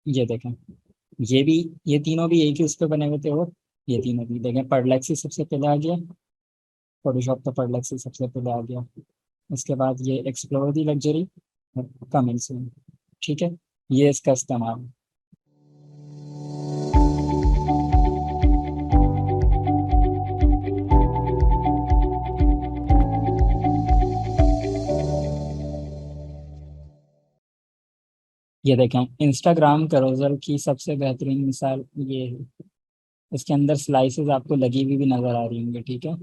ये देखें, ये भी, ये तीनों भी एक ही उस पे बने हुए थे, और ये तीनों भी देखें, परलेक्सी सबसे पहले आ गया, फोटोशॉप तो परलेक्सी सबसे पहले आ गया। उसके बाद ये explore the luxury, coming soon. ठीक है, ये इसका इस्तेमाल। ये देखें, इंस्टाग्राम करोजल की सबसे बेहतरीन मिसाल ये है। इसके अंदर स्लाइसेस आपको लगी हुई भी नजर आ रही होंगी। ठीक है,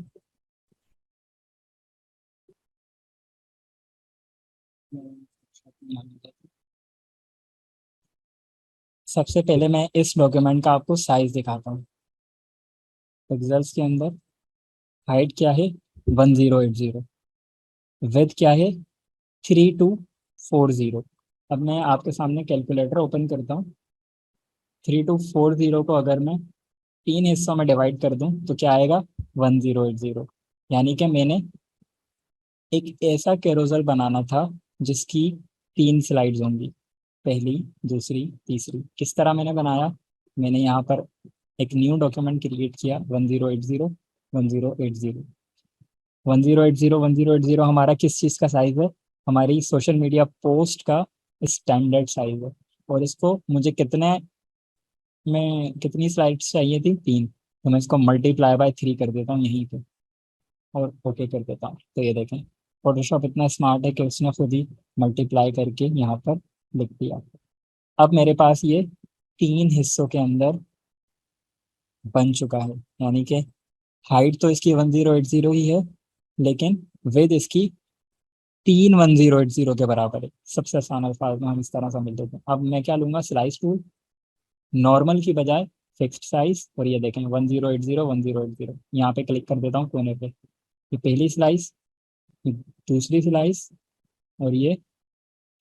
सबसे पहले मैं इस डॉक्यूमेंट का आपको साइज दिखाता हूँ। पिक्सेल्स के अंदर हाइट क्या है, 1080। विड्थ क्या है, 3240। अब मैं आपके सामने कैलकुलेटर ओपन करता हूँ। 3240 को अगर मैं तीन हिस्सों में डिवाइड कर दूं तो क्या आएगा, 1080। यानी कि मैंने एक ऐसा कैरोसल बनाना था जिसकी तीन स्लाइड्स होंगी, पहली, दूसरी, तीसरी। किस तरह मैंने बनाया, मैंने यहाँ पर एक न्यू डॉक्यूमेंट क्रिएट किया, 1080, 1080, 1080, 1080 हमारा किस चीज़ का साइज है, हमारी सोशल मीडिया पोस्ट का स्टैंडर्ड साइज है। और इसको मुझे कितने में, कितनी स्लाइड्स चाहिए थी, तीन, तो मैं इसको मल्टीप्लाई बाय 3 कर देता हूँ यहीं पे, और ओके कर देता हूँ। तो ये देखें, फोटोशॉप इतना स्मार्ट है कि उसने खुद ही मल्टीप्लाई करके यहाँ पर लिख दिया। अब मेरे पास ये तीन हिस्सों के अंदर बन चुका है। यानी कि हाइट तो इसकी 1080 ही है, लेकिन विद इसकी तीन 1080 के बराबर है। सबसे आसान अल्फाज में हम इस तरह समझ लेते हैं। अब मैं क्या लूंगा, स्लाइस टूल, नॉर्मल की बजाय फिक्स्ड साइज, और ये देखें 1080, 1080, यहाँ पे क्लिक कर देता हूँ कोने पे। ये पहली स्लाइस, ये दूसरी स्लाइस, और ये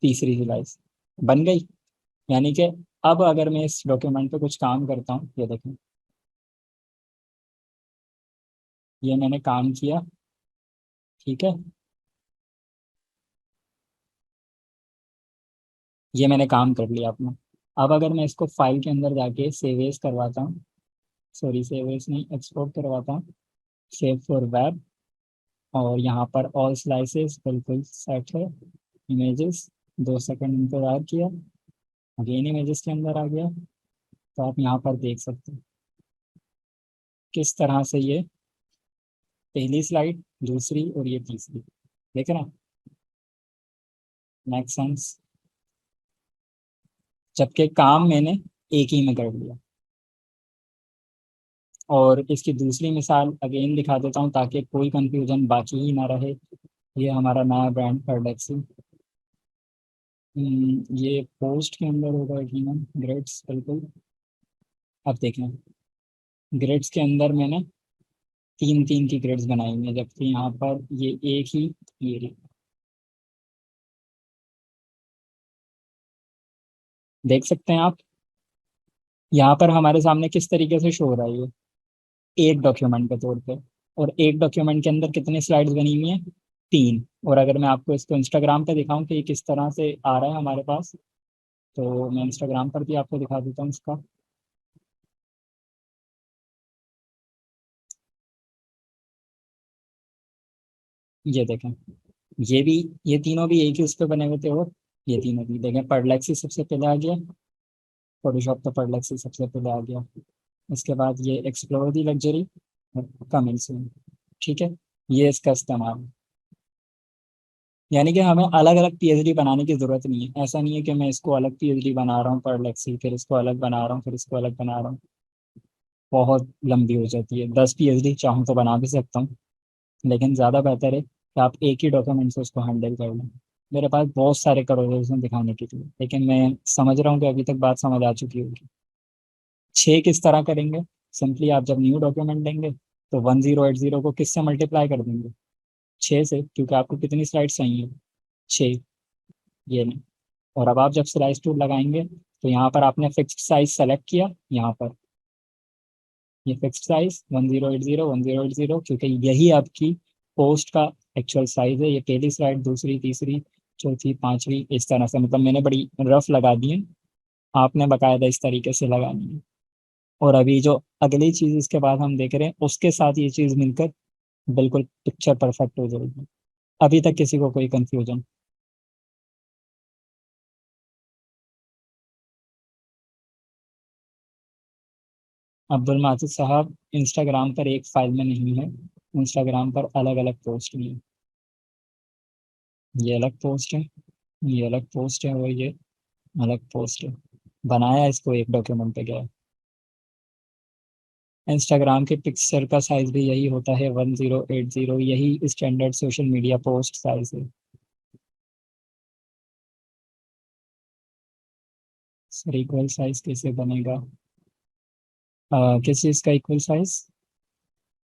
तीसरी स्लाइस बन गई। यानी कि अब अगर मैं इस डॉक्यूमेंट पे कुछ काम करता हूँ, ये देखें, ये मैंने काम किया। ठीक है, ये मैंने काम कर लिया अपना। अब अगर मैं इसको फाइल के अंदर जाके सेव एज करवाता हूँ, सॉरी सेव एज नहीं, एक्सपोर्ट करवाता हूँ, सेव फॉर वेब, और यहाँ पर ऑल स्लाइसेस बिल्कुल सेट है। इमेजेस, 2 सेकंड इंतजार किया, अगेन इमेजेस के अंदर आ गया। तो आप यहाँ पर देख सकते हैं किस तरह से ये पहली स्लाइड, दूसरी, और ये तीसरी, देख रहे हैं, मेक सेंस, जबकि काम मैंने एक ही में कर लिया। और इसकी दूसरी मिसाल अगेन दिखा देता हूँ ताकि कोई कंफ्यूजन बाकी ही ना रहे। ये हमारा नया ब्रांड परडेक्सी, ये पोस्ट के अंदर होगा यकीनन, ग्रेड्स बिल्कुल। अब देखें, ग्रेड्स के अंदर मैंने तीन तीन की ग्रेड्स बनाई हुई है, जबकि यहाँ पर ये एक ही, ये रही। देख सकते हैं आप, यहाँ पर हमारे सामने किस तरीके से शो हो रहा है ये, एक डॉक्यूमेंट के तौर पे। और एक डॉक्यूमेंट के अंदर कितनी स्लाइड्स बनी हुई हैं, तीन। और अगर मैं आपको इसको इंस्टाग्राम पे दिखाऊं कि ये किस तरह से आ रहा है हमारे पास, तो मैं इंस्टाग्राम पर भी आपको दिखा देता हूँ इसका। ये देखें, ये भी, ये तीनों भी एक ही उस पे बने हुए थे, और ये तीनों भी देखें, परलेक्सी सबसे पहले आ गया, फोटोशॉप तो परलेक्सी सबसे पहले आ गया। उसके बाद ये explore the luxury, coming soon. ठीक है, ये इसका इस्तेमाल। यानी कि हमें अलग अलग पीएचडी बनाने की जरूरत नहीं है। ऐसा नहीं है कि मैं इसको अलग पीएचडी बना रहा हूँ परलेक्सी, फिर इसको अलग बना रहा हूँ, फिर इसको अलग बना रहा हूँ, बहुत लंबी हो जाती है। 10 पीएचडी चाहूँ तो बना भी सकता हूँ, लेकिन ज़्यादा बेहतर है कि आप एक ही डॉक्यूमेंट से उसको हैंडल कर लें। मेरे पास बहुत सारे करोरेशन दिखाने के लिए, लेकिन मैं समझ रहा हूँ कि अभी तक बात समझ आ चुकी होगी। छः किस तरह करेंगे, सिंपली आप जब न्यू डॉक्यूमेंट देंगे तो 1080 को किससे मल्टीप्लाई कर देंगे, छः से, क्योंकि आपको कितनी स्लाइड्स चाहिए, छः। ये नहीं, और अब आप जब स्लाइस टूल लगाएंगे तो यहाँ पर आपने फिक्स्ड साइज सेलेक्ट किया, यहाँ पर ये फिक्स्ड साइज 1080, 1080, क्योंकि यही आपकी पोस्ट का एक्चुअल साइज है। ये पहली स्लाइड, दूसरी, तीसरी, चौथी, पांचवी, इस तरह से, मतलब मैंने बड़ी रफ लगा दी है। आपने बकायदा इस तरीके से लगानी है। और अभी जो अगली चीज इसके बाद हम देख रहे हैं उसके साथ ये चीज मिलकर बिल्कुल पिक्चर परफेक्ट हो जाएगी। अभी तक किसी को कोई कंफ्यूजन? अब्दुल माजिद साहब इंस्टाग्राम पर एक फाइल में नहीं है, इंस्टाग्राम पर अलग अलग पोस्ट में है। ये अलग पोस्ट है, ये अलग पोस्ट है, और ये अलग पोस्ट है। बनाया इसको एक डॉक्यूमेंट पे गया। इंस्टाग्राम के पिक्चर का साइज भी यही होता है 1080, यही standard social media post size है। सर इक्वल साइज कैसे बनेगा? किस चीज़ का इक्वल साइज?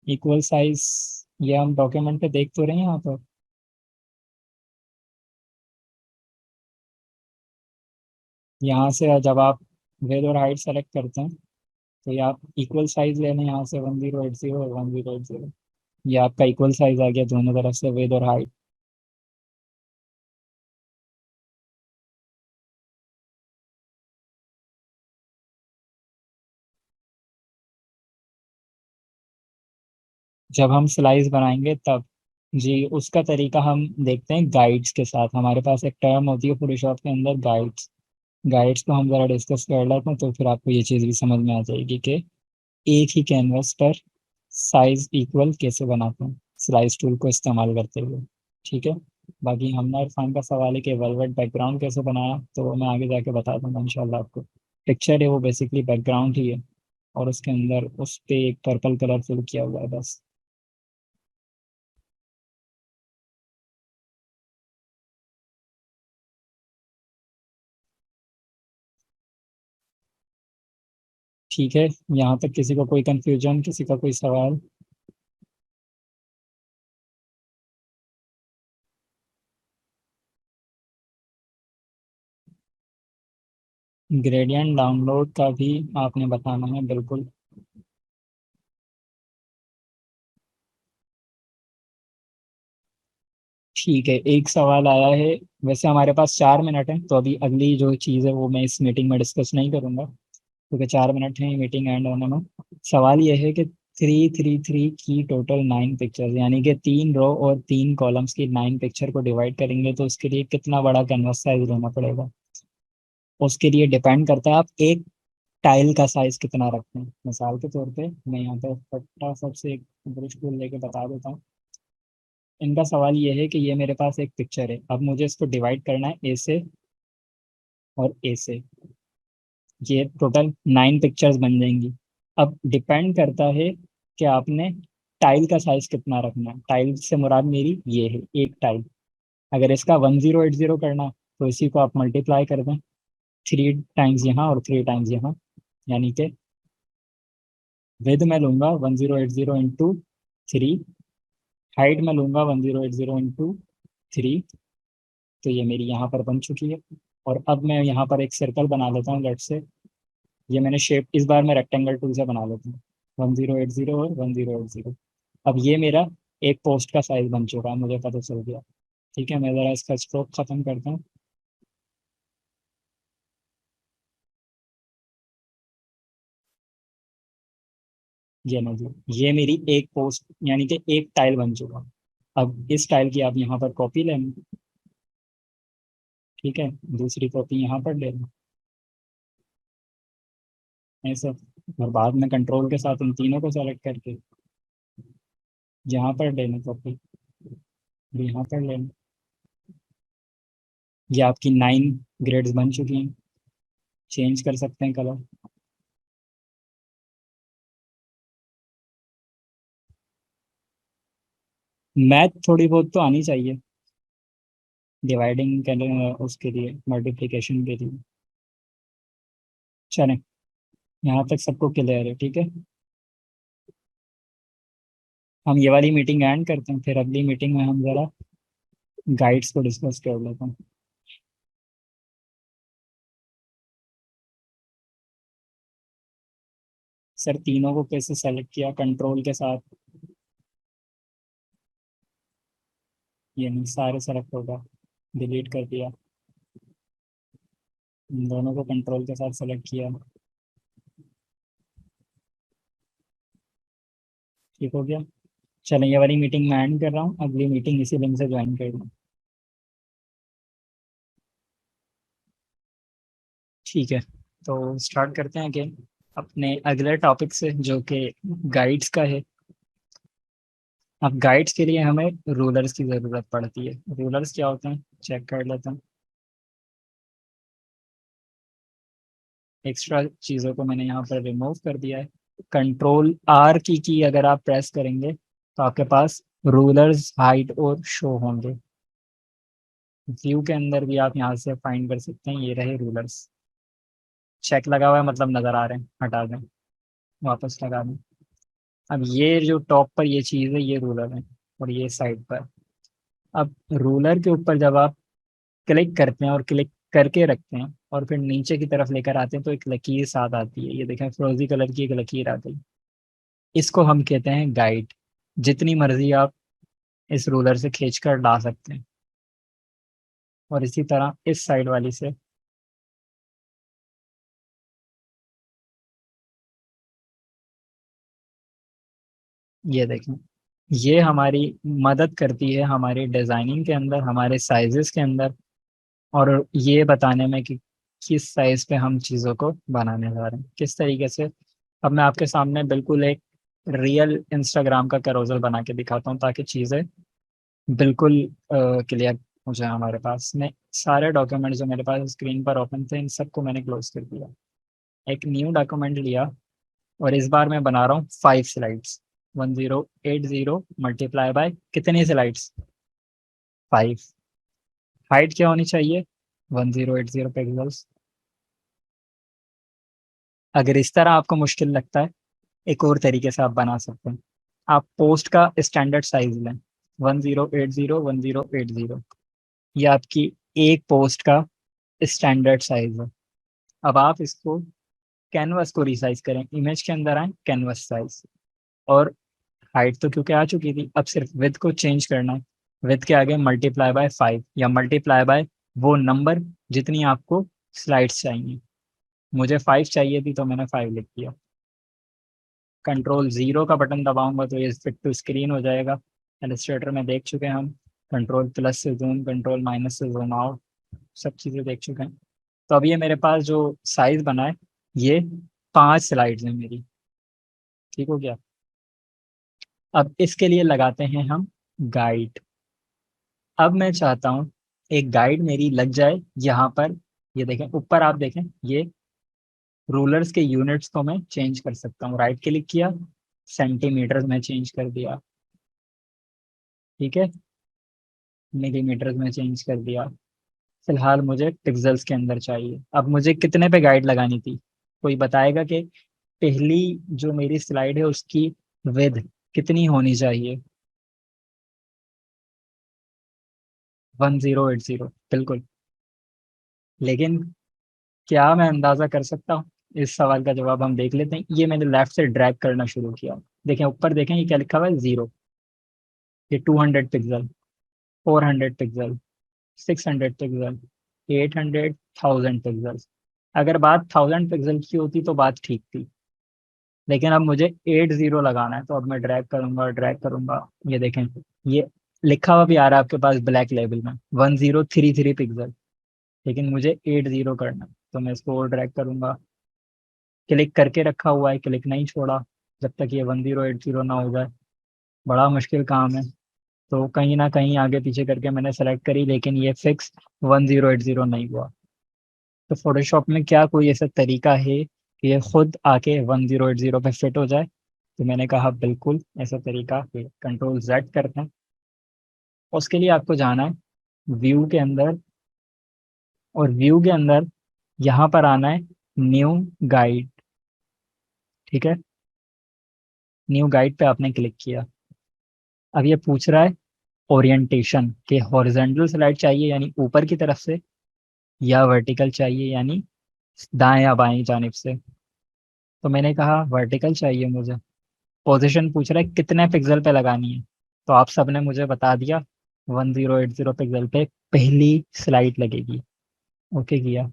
इक्वल साइज ये हम डॉक्यूमेंट पे देख तो रहे हैं यहाँ पर। यहाँ से जब आप विड्थ और हाइट सेलेक्ट करते हैं तो ये आप इक्वल साइज लेने यहाँ से 1080 और 1080, ये आपका इक्वल साइज आ गया दोनों तरफ से विड्थ और हाइट। जब हम स्लाइस बनाएंगे तब। जी उसका तरीका हम देखते हैं गाइड्स के साथ। हमारे पास एक टर्म होती है फोटोशॉप के अंदर, गाइड्स। गाइड्स को हम जरा डिस्कस कर लेते हैं तो फिर आपको ये चीज़ भी समझ में आ जाएगी कि एक ही कैनवस पर साइज इक्वल कैसे बनाते हैं स्लाइस टूल को इस्तेमाल करते हुए। ठीक है। बाकी हमना इरफान का सवाल है कि वेलवेट बैकग्राउंड कैसे बनाया, तो वो मैं आगे जाके बता दूंगा इंशाल्लाह आपको। पिक्चर है वो बेसिकली बैकग्राउंड ही है, और उसके अंदर उस पे एक पर्पल कलर फिल किया हुआ है बस। ठीक है। यहाँ तक किसी को कोई कंफ्यूजन, किसी का कोई सवाल? ग्रेडियंट डाउनलोड का भी आपने बताना है, बिल्कुल। ठीक है, एक सवाल आया है। वैसे हमारे पास 4 मिनट है, तो अभी अगली जो चीज़ है वो मैं इस मीटिंग में डिस्कस नहीं करूंगा, क्योंकि 4 मिनट है मीटिंग एंड होने में। सवाल ये है कि 333 की टोटल 9 पिक्चर्स, यानी कि 3 रो और 3 कॉलम्स की 9 पिक्चर को डिवाइड करेंगे तो उसके लिए कितना बड़ा कैनवस साइज लेना पड़ेगा? उसके लिए डिपेंड करता है आप एक टाइल का साइज कितना रखते हैं। मिसाल के तौर पे मैं यहाँ पे फटाफट से एक ब्रश टूल लेके बता देता हूँ। इनका सवाल ये है कि ये मेरे पास एक पिक्चर है, अब मुझे इसको डिवाइड करना है ए से और ए से। ये टोटल 9 पिक्चर्स बन जाएंगी। अब डिपेंड करता है कि आपने टाइल का साइज कितना रखना है। टाइल से मुराद मेरी ये है, एक टाइल। अगर इसका 1080 करना तो इसी को आप मल्टीप्लाई कर दें, 3 टाइम्स यहाँ और 3 टाइम्स यहाँ। यानी कि विद में लूंगा 1080 इंटू 3, हाइट में लूंगा 1080 इंटू 3। तो ये मेरी यहाँ पर बन चुकी है। और अब मैं यहाँ पर एक सर्कल बना लेता हूँ लेट से। ये मैंने शेप इस बार मैं रेक्टेंगल टूल से बना लेता हूँ, 1080 और 1080। अब ये मेरा एक पोस्ट का साइज बन चुका है, मुझे पता चल गया। ठीक है, मैं ज़रा इसका स्ट्रोक खत्म करता हूँ। ये नजर, ये मेरी एक पोस्ट यानी कि एक टाइल बन चुका। अब इस टाइल की आप यहाँ पर कॉपी लेना। ठीक है, दूसरी कॉपी यहाँ पर लेना, ऐसा। और बाद में कंट्रोल के साथ उन तीनों को सेलेक्ट करके यहाँ पर लेना कॉपी, यहाँ पर लेना। ये आपकी 9 ग्रेड्स बन चुकी हैं। चेंज कर सकते हैं कलर। मैथ थोड़ी बहुत तो आनी चाहिए, डिवाइडिंग के उसके लिए, मल्टीप्लिकेशन के लिए। चलें, यहाँ तक सबको क्लियर है? ठीक है, हम ये वाली मीटिंग एंड करते हैं, फिर अगली मीटिंग में हम ज़रा गाइड्स को डिस्कस कर लेते हैं। सर तीनों को कैसे सेलेक्ट किया? कंट्रोल के साथ। ये नहीं, सारे सेलेक्ट होगा, डिलीट कर दिया। इन दोनों को कंट्रोल के साथ सेलेक्ट किया। ठीक हो गया। चलें, ये वाली मीटिंग मैं एंड कर रहा हूँ, अगली मीटिंग इसी लिंक से ज्वाइन कर लूँ। ठीक है, तो स्टार्ट करते हैं कि अपने अगले टॉपिक से, जो कि गाइड्स का है। अब गाइड्स के लिए हमें रूलर्स की ज़रूरत पड़ती है। रूलर्स क्या होते हैं, चेक कर लेते हैं। एक्स्ट्रा चीज़ों को मैंने यहाँ पर रिमूव कर दिया है। कंट्रोल आर की अगर आप प्रेस करेंगे तो आपके पास रूलर्स हाइड और शो होंगे। व्यू के अंदर भी आप यहाँ से फाइंड कर सकते हैं, ये रहे रूलर्स। चेक लगा हुआ है मतलब नज़र आ रहे हैं, हटा दें, वापस लगा दें। अब ये जो टॉप पर ये चीज़ है ये रूलर है, और ये साइड पर। अब रूलर के ऊपर जब आप क्लिक करते हैं और क्लिक करके रखते हैं और फिर नीचे की तरफ लेकर आते हैं तो एक लकीर साथ आती है, ये देखें फिरोजी कलर की एक लकीर आ गई। इसको हम कहते हैं गाइड। जितनी मर्जी आप इस रूलर से खींच कर ला सकते हैं। और इसी तरह इस साइड वाली से। ये देखें, ये हमारी मदद करती है हमारी डिजाइनिंग के अंदर, हमारे साइजेस के अंदर, और ये बताने में कि किस साइज पे हम चीज़ों को बनाने जा रहे हैं, किस तरीके से। अब मैं आपके सामने बिल्कुल एक रियल इंस्टाग्राम का कैरोजल बना के दिखाता हूँ, ताकि चीज़ें बिल्कुल क्लियर हो जाए हमारे पास में। सारे डॉक्यूमेंट जो मेरे पास स्क्रीन पर ओपन थे इन सबको मैंने क्लोज कर दिया। एक न्यू डॉक्यूमेंट लिया, और इस बार मैं बना रहा हूँ 5 स्लाइड्स। 1080 मल्टीप्लाई बाय कितनी स्लाइड्स, 5। हाइट क्या होनी चाहिए, 1080 पिक्सल्स। अगर इस तरह आपको मुश्किल लगता है, एक और तरीके से आप बना सकते हैं। आप पोस्ट का स्टैंडर्ड साइज लें, 1080 1080। ये आपकी एक पोस्ट का स्टैंडर्ड साइज है। अब आप इसको कैनवस को रिसाइज करें, इमेज के अंदर आए कैनवस साइज, और हाइट तो क्योंकि आ चुकी थी, अब सिर्फ विथ को चेंज करना है। विथ के आगे मल्टीप्लाई बाय 5, या मल्टीप्लाई बाय वो नंबर जितनी आपको स्लाइड्स चाहिए। मुझे 5 चाहिए थी तो मैंने 5 लिख दिया। कंट्रोल 0 का बटन दबाऊंगा तो ये फिट टू स्क्रीन हो जाएगा। एलिस्ट्रेटर में देख चुके हैं हम, कंट्रोल प्लस से जूम, कंट्रोल माइनस से जूम आउट, सब चीज़ें देख चुके हैं। तो अब ये मेरे पास जो साइज बना है, ये 5 स्लाइड्स हैं मेरी। ठीक हो गया। अब इसके लिए लगाते हैं हम गाइड। अब मैं चाहता हूँ एक गाइड मेरी लग जाए यहाँ पर। ये देखें ऊपर, आप देखें ये रूलर्स के यूनिट्स को मैं चेंज कर सकता हूँ। राइट क्लिक किया, सेंटीमीटर में चेंज कर दिया। ठीक है, मिलीमीटर में चेंज कर दिया। फिलहाल मुझे पिक्सेल्स के अंदर चाहिए। अब मुझे कितने पे गाइड लगानी थी, कोई बताएगा कि पहली जो मेरी स्लाइड है उसकी विद कितनी होनी चाहिए। 1080, बिल्कुल। लेकिन क्या मैं अंदाजा कर सकता हूँ, इस सवाल का जवाब हम देख लेते हैं। ये मैंने लेफ्ट से ड्रैग करना शुरू किया। देखें ऊपर, देखें ये क्या लिखा हुआ है, 0। ये 200 पिक्सल, 400 पिक्सल, 600 पिक्सल, 800, 1000 पिक्सल। अगर बात 1000 पिक्सल की होती तो बात ठीक थी, लेकिन अब मुझे 80 लगाना है, तो अब मैं ड्रैग करूंगा, ड्रैग करूंगा। ये देखें, ये लिखा हुआ भी आ रहा है आपके पास ब्लैक लेवल में, 1033 पिक्सल। लेकिन मुझे 80 करना है, तो मैं इसको और ड्रैग करूंगा। क्लिक करके रखा हुआ है, क्लिक नहीं छोड़ा जब तक ये 1080 ना हो जाए। बड़ा मुश्किल काम है। तो कहीं ना कहीं आगे पीछे करके मैंने सेलेक्ट करी, लेकिन ये फिक्स 1080 नहीं हुआ। तो फोटोशॉप में क्या कोई ऐसा तरीका है कि ये खुद आके 1080 पे फिट हो जाए? तो मैंने कहा बिल्कुल ऐसा तरीका है। कंट्रोल Z करते हैं। उसके लिए आपको जाना है व्यू के अंदर, और व्यू के अंदर यहाँ पर आना है न्यू गाइड। ठीक है, न्यू गाइड पे आपने क्लिक किया। अब ये पूछ रहा है ओरिएंटेशन के, हॉरिजेंटल स्लाइड चाहिए यानी ऊपर की तरफ से, या वर्टिकल चाहिए यानी दाएं या बाएं जानिब से। तो मैंने कहा वर्टिकल चाहिए मुझे। पोजीशन पूछ रहा है कितने पिक्सल पे लगानी है, तो आप सबने मुझे बता दिया 1080 पिक्सल पे पहली स्लाइड लगेगी। ओके किया।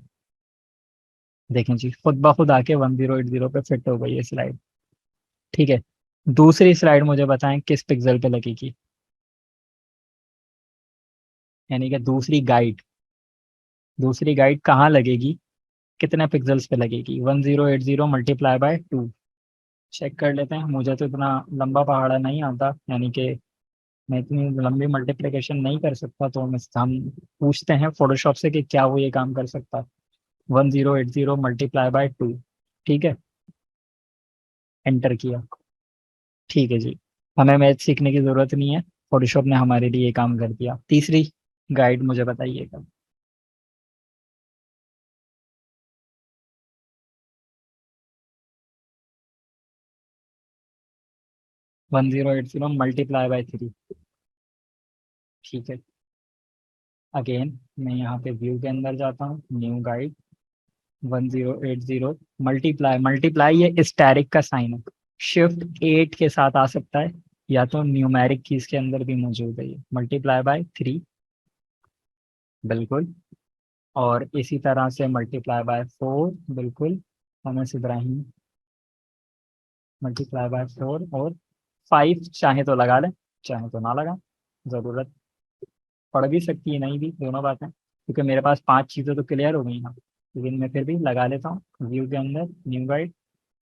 देखें जी, खुद ब खुद आके 1080 पे फिट हो गई है स्लाइड। ठीक है, दूसरी स्लाइड मुझे बताएं किस पिक्सल पे लगेगी, यानी कि दूसरी गाइड कहाँ लगेगी, कितने पिक्सल्स पे लगेगी। 1080 मल्टीप्लाई बाय 2। चेक कर लेते हैं, मुझे तो इतना लंबा पहाड़ा नहीं आता, यानी कि मैं इतनी लंबी मल्टीप्लिकेशन नहीं कर सकता, तो हम पूछते हैं फोटोशॉप से कि क्या वो ये काम कर सकता है। 1080 मल्टीप्लाई बाय 2। ठीक है, एंटर किया। ठीक है जी, हमें मैथ सीखने की जरूरत नहीं है, फोटोशॉप ने हमारे लिए ये काम कर दिया। तीसरी गाइड मुझे बताइएगा। 1080 मल्टीप्लाई बाय 3। ठीक है, अगेन मैं यहाँ पे व्यू के अंदर जाता हूँ, न्यू गाइड। 1080 मल्टीप्लाई, मल्टीप्लाई ये स्टैरिक का साइन है, शिफ्ट 8 के साथ आ सकता है, या तो न्यूमेरिक कीज के अंदर भी मौजूद है ये। मल्टीप्लाई बाय 3, बिल्कुल। और इसी तरह से मल्टीप्लाई बाय 4, बिल्कुल। एमएस इब्राहिम। मल्टीप्लाई बाय 4 और 5 चाहे तो लगा लें, चाहे तो ना लगा, ज़रूरत पड़ भी सकती है, नहीं भी, दोनों बातें, क्योंकि मेरे पास 5 चीज़ें तो क्लियर हो गई ना। लेकिन मैं फिर भी लगा लेता हूँ व्यू के अंदर, न्यू गाइड।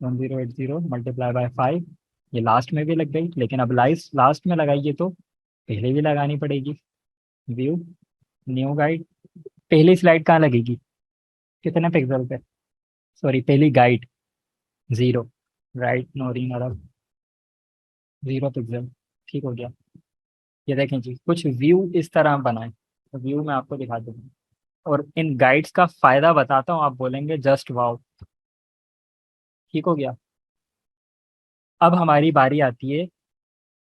1080 मल्टीप्लाई बाय 5, ये लास्ट में भी लग गई, लेकिन अब लाइस लास्ट में लगाइए तो पहले भी लगानी पड़ेगी। View, new guide. पहली स्लाइड कहाँ लगेगी, कितने पिक्सल पे, सॉरी पहली गाइड, 0। राइट नोरिंग अरब, 0 पिक्सल। ठीक हो गया। ये देखें जी, कुछ व्यू इस तरह बनाए, व्यू मैं आपको दिखा दूँ, और इन गाइड्स का फायदा बताता हूँ, आप बोलेंगे जस्ट वाओ। ठीक हो गया। अब हमारी बारी आती है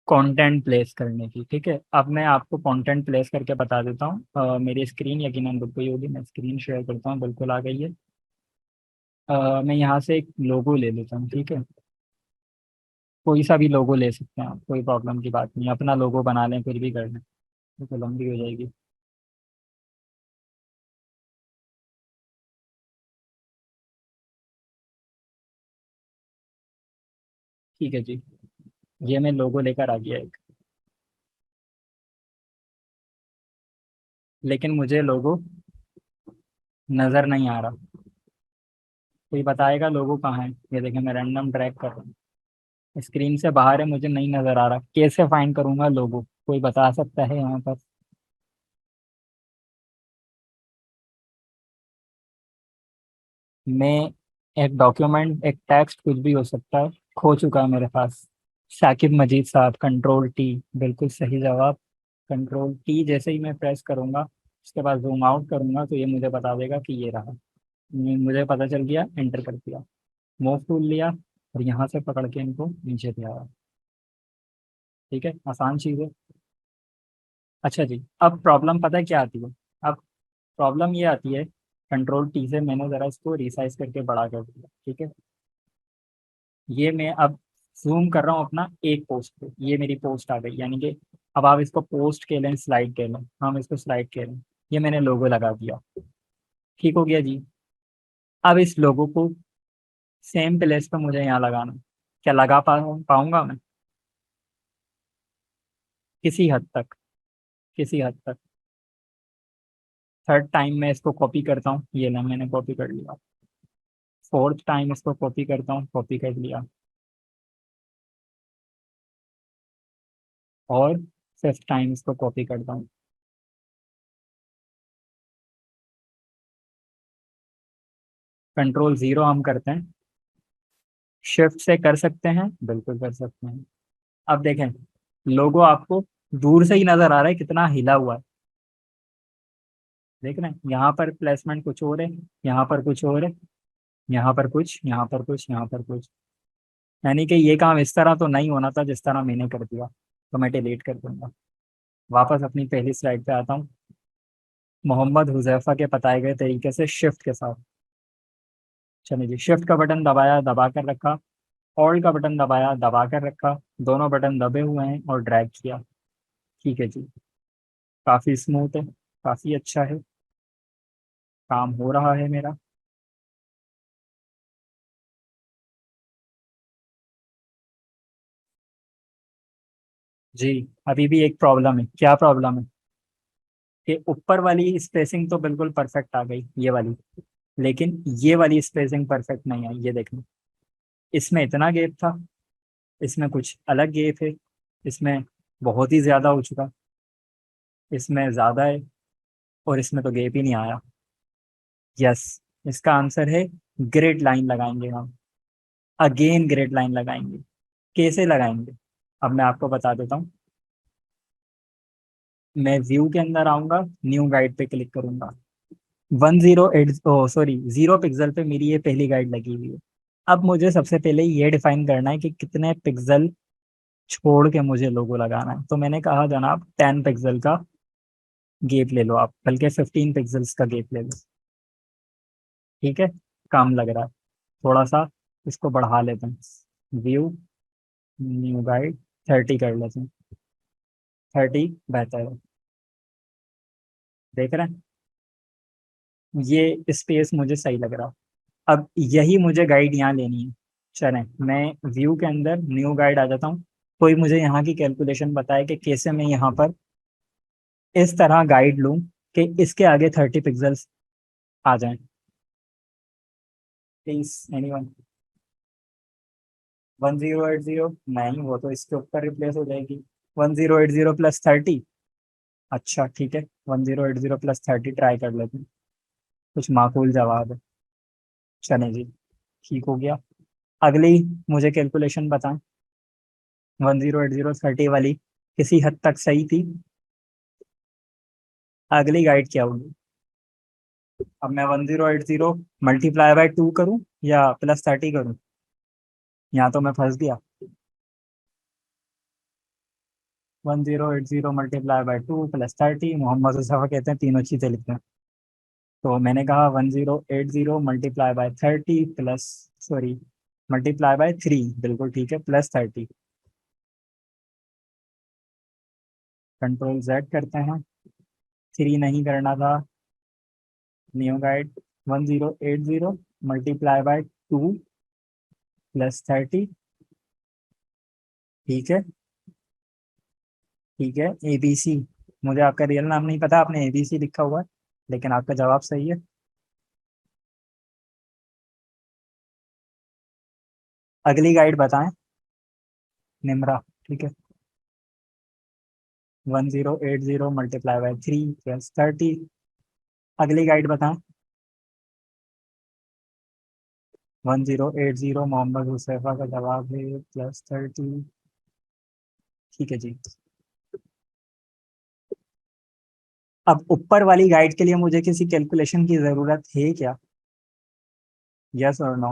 कंटेंट प्लेस करने की। ठीक है, अब मैं आपको कंटेंट प्लेस करके बता देता हूँ। मेरी स्क्रीन यकीनन बुक गई होगी, मैं स्क्रीन शेयर करता हूँ, बिल्कुल आ गई है। मैं यहाँ से एक लोगो ले लेता हूँ, ठीक है। कोई सा भी लोगो ले सकते हैं आप, कोई प्रॉब्लम की बात नहीं, अपना लोगो बना लें, कुछ भी कर लें, तो लंबी हो जाएगी। ठीक है जी, ये मैं लोगो लेकर आ गया एक, लेकिन मुझे लोगो नज़र नहीं आ रहा। कोई बताएगा लोगो कहाँ है। ये देखें, मैं रैंडम ड्रैग कर रहा हूँ, स्क्रीन से बाहर है, मुझे नहीं नज़र आ रहा, कैसे फाइंड करूंगा लोगो, कोई बता सकता है यहाँ पर। मैं एक डॉक्यूमेंट, एक टेक्स्ट, कुछ भी हो सकता है, खो चुका है मेरे पास। साकिब मजीद साहब, कंट्रोल T, बिल्कुल सही जवाब। कंट्रोल T जैसे ही मैं प्रेस करूंगा, उसके बाद जूम आउट करूंगा, तो ये मुझे बता देगा कि ये रहा। मुझे पता चल गया, एंटर कर दिया, मूव टूल लिया, और यहाँ से पकड़ के इनको नीचे ले आया। ठीक है, आसान चीज़ है। अच्छा जी, अब प्रॉब्लम पता है क्या आती है। अब प्रॉब्लम ये आती है, कंट्रोल T से मैंने ज़रा इसको रिसाइज करके बड़ा कर दिया, ठीक है। ये मैं अब जूम कर रहा हूँ अपना एक पोस्ट पे, ये मेरी पोस्ट आ गई, यानी कि अब आप इसको पोस्ट के लें, स्लाइड के लें, हम इसको स्लाइड के लें, ये मैंने लोगो लगा दिया। ठीक हो गया जी। अब इस लोगो को सेम प्लेस पे मुझे यहाँ लगाना, क्या लगा पाऊंगा मैं, किसी हद तक, किसी हद तक। थर्ड टाइम मैं इसको कॉपी करता हूँ, ये ना मैंने कॉपी कर लिया। फोर्थ टाइम इसको कॉपी करता हूँ, कॉपी कर लिया। और फिफ्थ टाइम इसको कॉपी करता हूँ। कंट्रोल 0 हम करते हैं, शिफ्ट से कर सकते हैं, बिल्कुल कर सकते हैं। अब देखें, लोगो आपको दूर से ही नजर आ रहा है, कितना हिला हुआ है। देख रहे हैं, यहाँ पर प्लेसमेंट कुछ और है, यहाँ पर कुछ और है, यहाँ पर कुछ, यहाँ पर कुछ, यहाँ पर कुछ, यानी कि ये काम इस तरह तो नहीं होना था जिस तरह मैंने कर दिया, तो मैं डिलीट कर दूंगा। वापस अपनी पहली स्लाइड पे आता हूँ, मोहम्मद हुजैफा के बताए गए तरीके से शिफ्ट के साथ। चलिए जी, शिफ्ट का बटन दबाया, दबा कर रखा, ऑल्ट का बटन दबाया, दबा कर रखा, दोनों बटन दबे हुए हैं, और ड्रैग किया। ठीक है जी, काफ़ी स्मूथ है, काफ़ी अच्छा है, काम हो रहा है मेरा। जी। अभी भी एक प्रॉब्लम है। क्या प्रॉब्लम है? कि ऊपर वाली स्पेसिंग तो बिल्कुल परफेक्ट आ गई, ये वाली, लेकिन ये वाली स्पेसिंग परफेक्ट नहीं आई। ये देखना, इसमें इतना गैप था, इसमें कुछ अलग गैप है, इसमें बहुत ही ज्यादा हो चुका, इसमें ज्यादा है, और इसमें तो गैप ही नहीं आया। यस, इसका आंसर है ग्रेड लाइन लगाएंगे हम। अगेन ग्रेड लाइन लगाएंगे। कैसे लगाएंगे? अब मैं आपको बता देता हूँ। मैं व्यू के अंदर आऊंगा, न्यू गाइड पे क्लिक करूंगा। 108, ओ सॉरी, 0 पिक्सल पे मेरी ये पहली गाइड लगी हुई है। अब मुझे सबसे पहले ये डिफाइन करना है कि कितने पिक्सल छोड़ के मुझे लोगो लगाना है। तो मैंने कहा जनाब 10 पिक्सल का गैप ले लो आप, बल्कि 15 पिक्सल्स का गैप ले लो। ठीक है, काम लग रहा है। थोड़ा सा इसको बढ़ा लेते हैं। व्यू, न्यू गाइड, 30 कर लेते हैं। 30 बेहतर है। देख रहे हैं? ये स्पेस मुझे सही लग रहा। अब यही मुझे गाइड यहाँ लेनी है। चलें, मैं व्यू के अंदर न्यू गाइड आ जाता हूँ। कोई मुझे यहाँ की कैलकुलेशन बताए कि कैसे मैं यहाँ पर इस तरह गाइड लूँ कि इसके आगे 30 पिक्सल्स आ जाएं। Please anyone. 1080? नहीं, वो तो इसके ऊपर रिप्लेस हो जाएगी। 1080 + 30। अच्छा ठीक है, 1080 + 30 ट्राई कर लेते हैं। कुछ माकूल जवाब है। चले जी, ठीक हो गया। अगली मुझे कैलकुलेशन बताएं। 1080 + 30 वाली किसी हद तक सही थी। अगली गाइड क्या होगी? अब मैं 1080 × 2 करूं या +30 करूं? यहाँ तो मैं फंस गया। 1080 × 2 + 30, मोहम्मद मुस्तफा कहते हैं तीनों चीजें लिखते हैं। तो मैंने कहा 1080 × 30 प्लस, सॉरी, ×3, बिल्कुल ठीक है, +30। कंट्रोल Z करते हैं। 3 नहीं करना था। New guide, 1080 × 2 +30। ठीक है, ठीक है। ABC। मुझे आपका रियल नाम नहीं पता, आपने ABC लिखा हुआ है, लेकिन आपका जवाब सही है। अगली गाइड बताएं। निम्रा। ठीक है। 1080 × 3 + 30। अगली गाइड बताएं। 1080, मोहम्मद हुसैफा का जवाब है, +30। ठीक है जी। अब ऊपर वाली गाइड के लिए मुझे किसी कैलकुलेशन की जरूरत है क्या? यस और नो?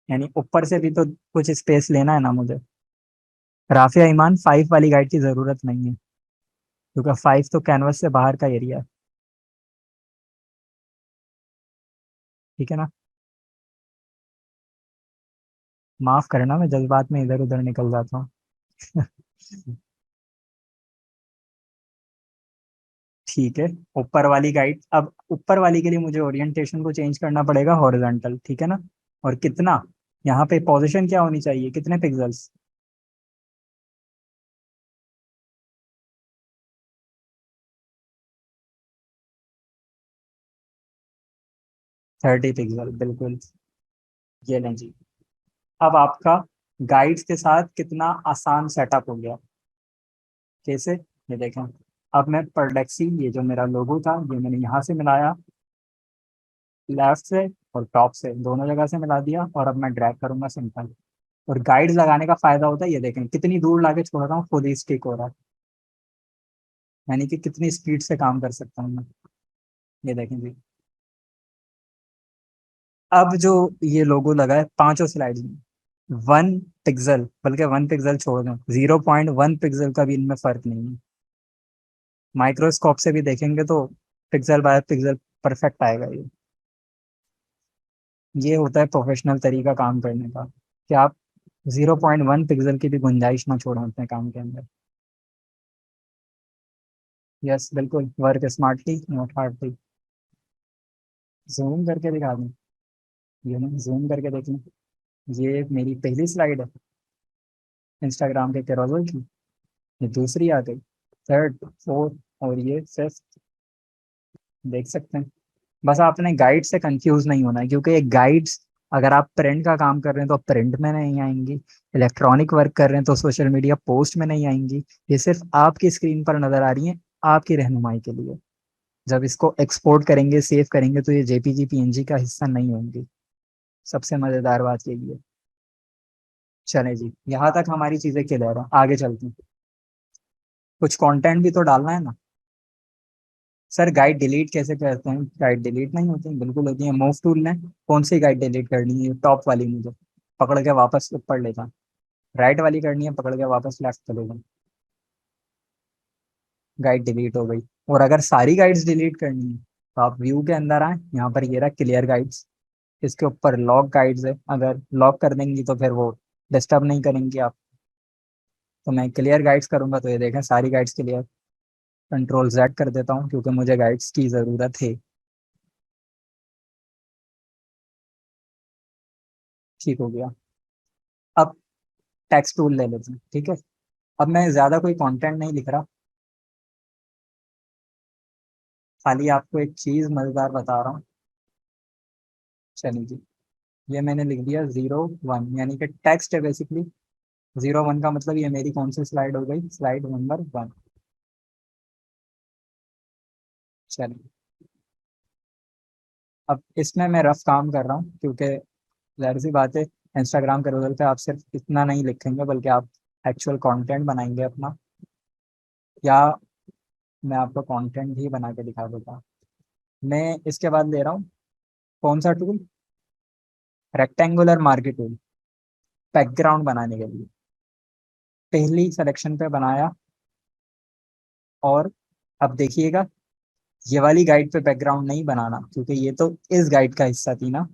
यानी ऊपर से भी तो कुछ स्पेस लेना है ना मुझे। राफिया ईमान, 5 वाली गाइड की जरूरत नहीं है, क्योंकि 5 तो कैनवस से बाहर का एरिया है। ठीक है ना? माफ करना, मैं जज्बात में इधर उधर निकल जाता हूँ। ठीक है। ऊपर वाली गाइड, अब ऊपर वाली के लिए मुझे ओरिएंटेशन को चेंज करना पड़ेगा हॉरिजॉन्टल, ठीक है ना? और कितना? यहाँ पे पोजीशन क्या होनी चाहिए, कितने पिक्सल्स? 30 पिक्सल, बिल्कुल। ये लें जी। अब आपका गाइड्स के साथ कितना आसान सेटअप हो गया। कैसे? ये देखें। अब मैं परडेक्सी, ये जो मेरा लोगो था, ये मैंने यहाँ से मिलाया, लेफ्ट से और टॉप से, दोनों जगह से मिला दिया, और अब मैं ड्रैग करूंगा सिंपल। और गाइड्स लगाने का फायदा होता है, ये देखें कितनी दूर लाके छोड़ रहा हूँ, खुद ही स्टिक हो रहा है। यानी कि कितनी स्पीड से काम कर सकता हूँ मैं। ये देखें जी। अब जो ये लोगो लगा है पांचों स्लाइड्स में, 1 पिक्सल, बल्कि 1 पिक्सल छोड़ दें, 0.1 पिक्सल का भी इनमें फर्क नहीं है। माइक्रोस्कोप से भी देखेंगे तो पिक्सल बाय पिक्सल परफेक्ट आएगा ये होता है प्रोफेशनल तरीका काम करने का, कि आप 0.1 पिक्सल की भी गुंजाइश ना छोड़ें अपने काम के अंदर। यस, बिल्कुल, work smartly not hardly. Zoom करके दिखा दूँ? ये ना, जूम करके देख लें। ये मेरी पहली स्लाइड है इंस्टाग्राम के कैरोजल की। ये दूसरी आ गई, थर्ड, फोर्थ, और ये फिफ्थ। देख सकते हैं। बस आपने गाइड से कंफ्यूज नहीं होना है, क्योंकि ये गाइड्स, अगर आप प्रिंट का काम कर रहे हैं तो प्रिंट में नहीं आएंगी, इलेक्ट्रॉनिक वर्क कर रहे हैं तो सोशल मीडिया पोस्ट में नहीं आएंगी। ये सिर्फ आपकी स्क्रीन पर नजर आ रही है आपकी रहनुमाई के लिए। जब इसको एक्सपोर्ट करेंगे, सेव करेंगे, तो ये जेपीजी पीएनजी का हिस्सा नहीं होंगी। सबसे मजेदार बात यही है। चले जी, यहाँ तक हमारी चीजें क्लियर है, आगे चलते हैं। कुछ कंटेंट भी तो डालना है ना। सर गाइड डिलीट कैसे करते हैं? गाइड डिलीट नहीं होती, बिल्कुल होती है। मूव टूल ने कौन सी गाइड डिलीट करनी है? टॉप वाली मुझे पकड़ के वापस ऊपर लेता, राइट वाली करनी है, पकड़ के वापस लेफ्ट चलेगा, गाइड डिलीट हो गई। और अगर सारी गाइड्स डिलीट करनी है तो आप व्यू के अंदर आए, यहाँ पर ये रहा क्लियर गाइड्स, इसके ऊपर लॉक गाइड्स है, अगर लॉक कर देंगी तो फिर वो डिस्टर्ब नहीं करेंगी आप। तो मैं क्लियर गाइड्स करूंगा तो ये देखें सारी गाइड्स क्लियर। कंट्रोल जेड कर देता हूँ क्योंकि मुझे गाइड्स की ज़रूरत है। ठीक हो गया। अब टेक्स्ट टूल ले लेते हैं, ठीक है। अब मैं ज़्यादा कोई कंटेंट नहीं लिख रहा, खाली आपको एक चीज़ मज़ेदार बता रहा हूँ। चलिए जी, ये मैंने लिख दिया 01, यानी कि टेक्स्ट है बेसिकली। 01 का मतलब ये मेरी कौन सी स्लाइड हो गई? Slide number 1। चलिए, अब इसमें मैं रफ काम कर रहा हूँ क्योंकि जाहिर सी बात है, इंस्टाग्राम के रोल पे आप सिर्फ इतना नहीं लिखेंगे बल्कि आप एक्चुअल कंटेंट बनाएंगे अपना। या मैं आपको कंटेंट ही बना के दिखा देता हूँ। मैं इसके बाद ले रहा हूँ कौन सा tool? Rectangular market tool, background बनाने के लिए। पहली सिलेक्शन पे बनाया, और अब देखिएगा, ये वाली गाइड पे बैकग्राउंड नहीं बनाना क्योंकि ये तो इस गाइड का हिस्सा थी ना।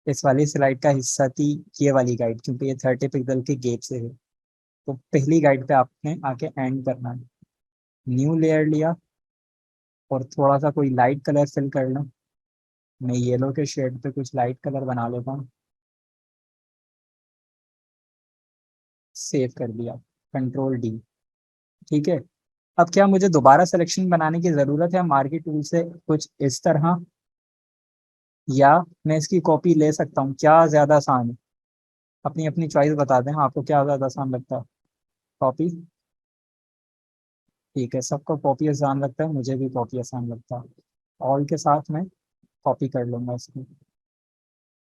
इस वाली स्लाइड का हिस्सा थी ये वाली गाइड, क्योंकि ये 30 पिक्सल के गैप से है। तो पहली गाइड पे आपने आके एंड करना है। न्यू लेयर लिया, और थोड़ा सा कोई लाइट कलर फिल कर लो। मैं येलो के शेड पे कुछ लाइट कलर बना लेता हूँ। सेव कर दिया, कंट्रोल डी। ठीक है। अब क्या मुझे दोबारा सिलेक्शन बनाने की ज़रूरत है मार्केट टूल से कुछ इस तरह, या मैं इसकी कॉपी ले सकता हूँ? क्या ज़्यादा आसान है? अपनी अपनी चॉइस बता दें, आपको क्या ज़्यादा आसान लगता है। कॉपी, ठीक है, सबको कॉपी आसान लगता है, मुझे भी कॉपी आसान लगता है। ऑल के साथ मैं कॉपी कर लूँगा इसको।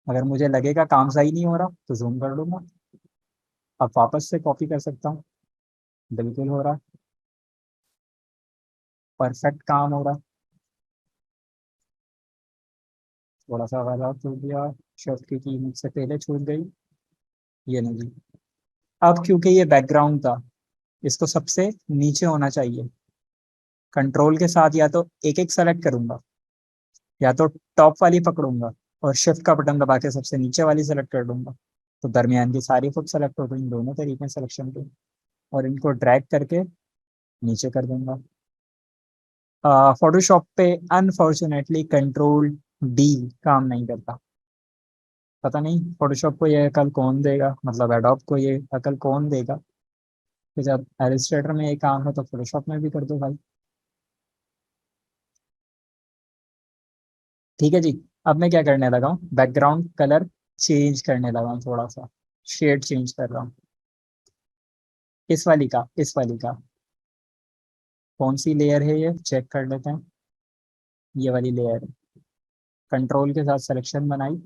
अगर मुझे लगेगा काम सही नहीं हो रहा तो जूम कर लूँगा। अब वापस से कॉपी कर सकता हूँ, बिल्कुल हो रहा, परफेक्ट काम हो रहा। थोड़ा सा गलत हो गया, शिफ्ट की मुझसे पहले छूट गई, ये नहीं जी। अब क्योंकि ये बैकग्राउंड था, इसको सबसे नीचे होना चाहिए। कंट्रोल के साथ या तो एक एक सेलेक्ट करूंगा, या तो टॉप वाली पकड़ूंगा और शिफ्ट का बटन दबा के सबसे नीचे वाली सेलेक्ट कर दूंगा। तो दरमियान की सारी खुद सेलेक्ट हो गई, दोनों तरीके सिलेक्शन के। और इनको ड्रैग करके नीचे कर दूंगा। फोटोशॉप पे अनफॉर्चुनेटली कंट्रोल डी काम नहीं करता। पता नहीं फोटोशॉप को ये अकल कौन देगा, मतलब एडोब को ये अकल कौन देगा कि जब एलिस्ट्रेटर में ये काम है तो फोटोशॉप में भी कर दो भाई। ठीक है जी। अब मैं क्या करने लगा हूँ, बैकग्राउंड कलर चेंज करने लगा हूँ, थोड़ा सा शेड चेंज कर रहा हूँ। इस वाली का, इस वाली का कौन सी लेयर है ये चेक कर लेते हैं। ये वाली लेयर, कंट्रोल के साथ सिलेक्शन बनाई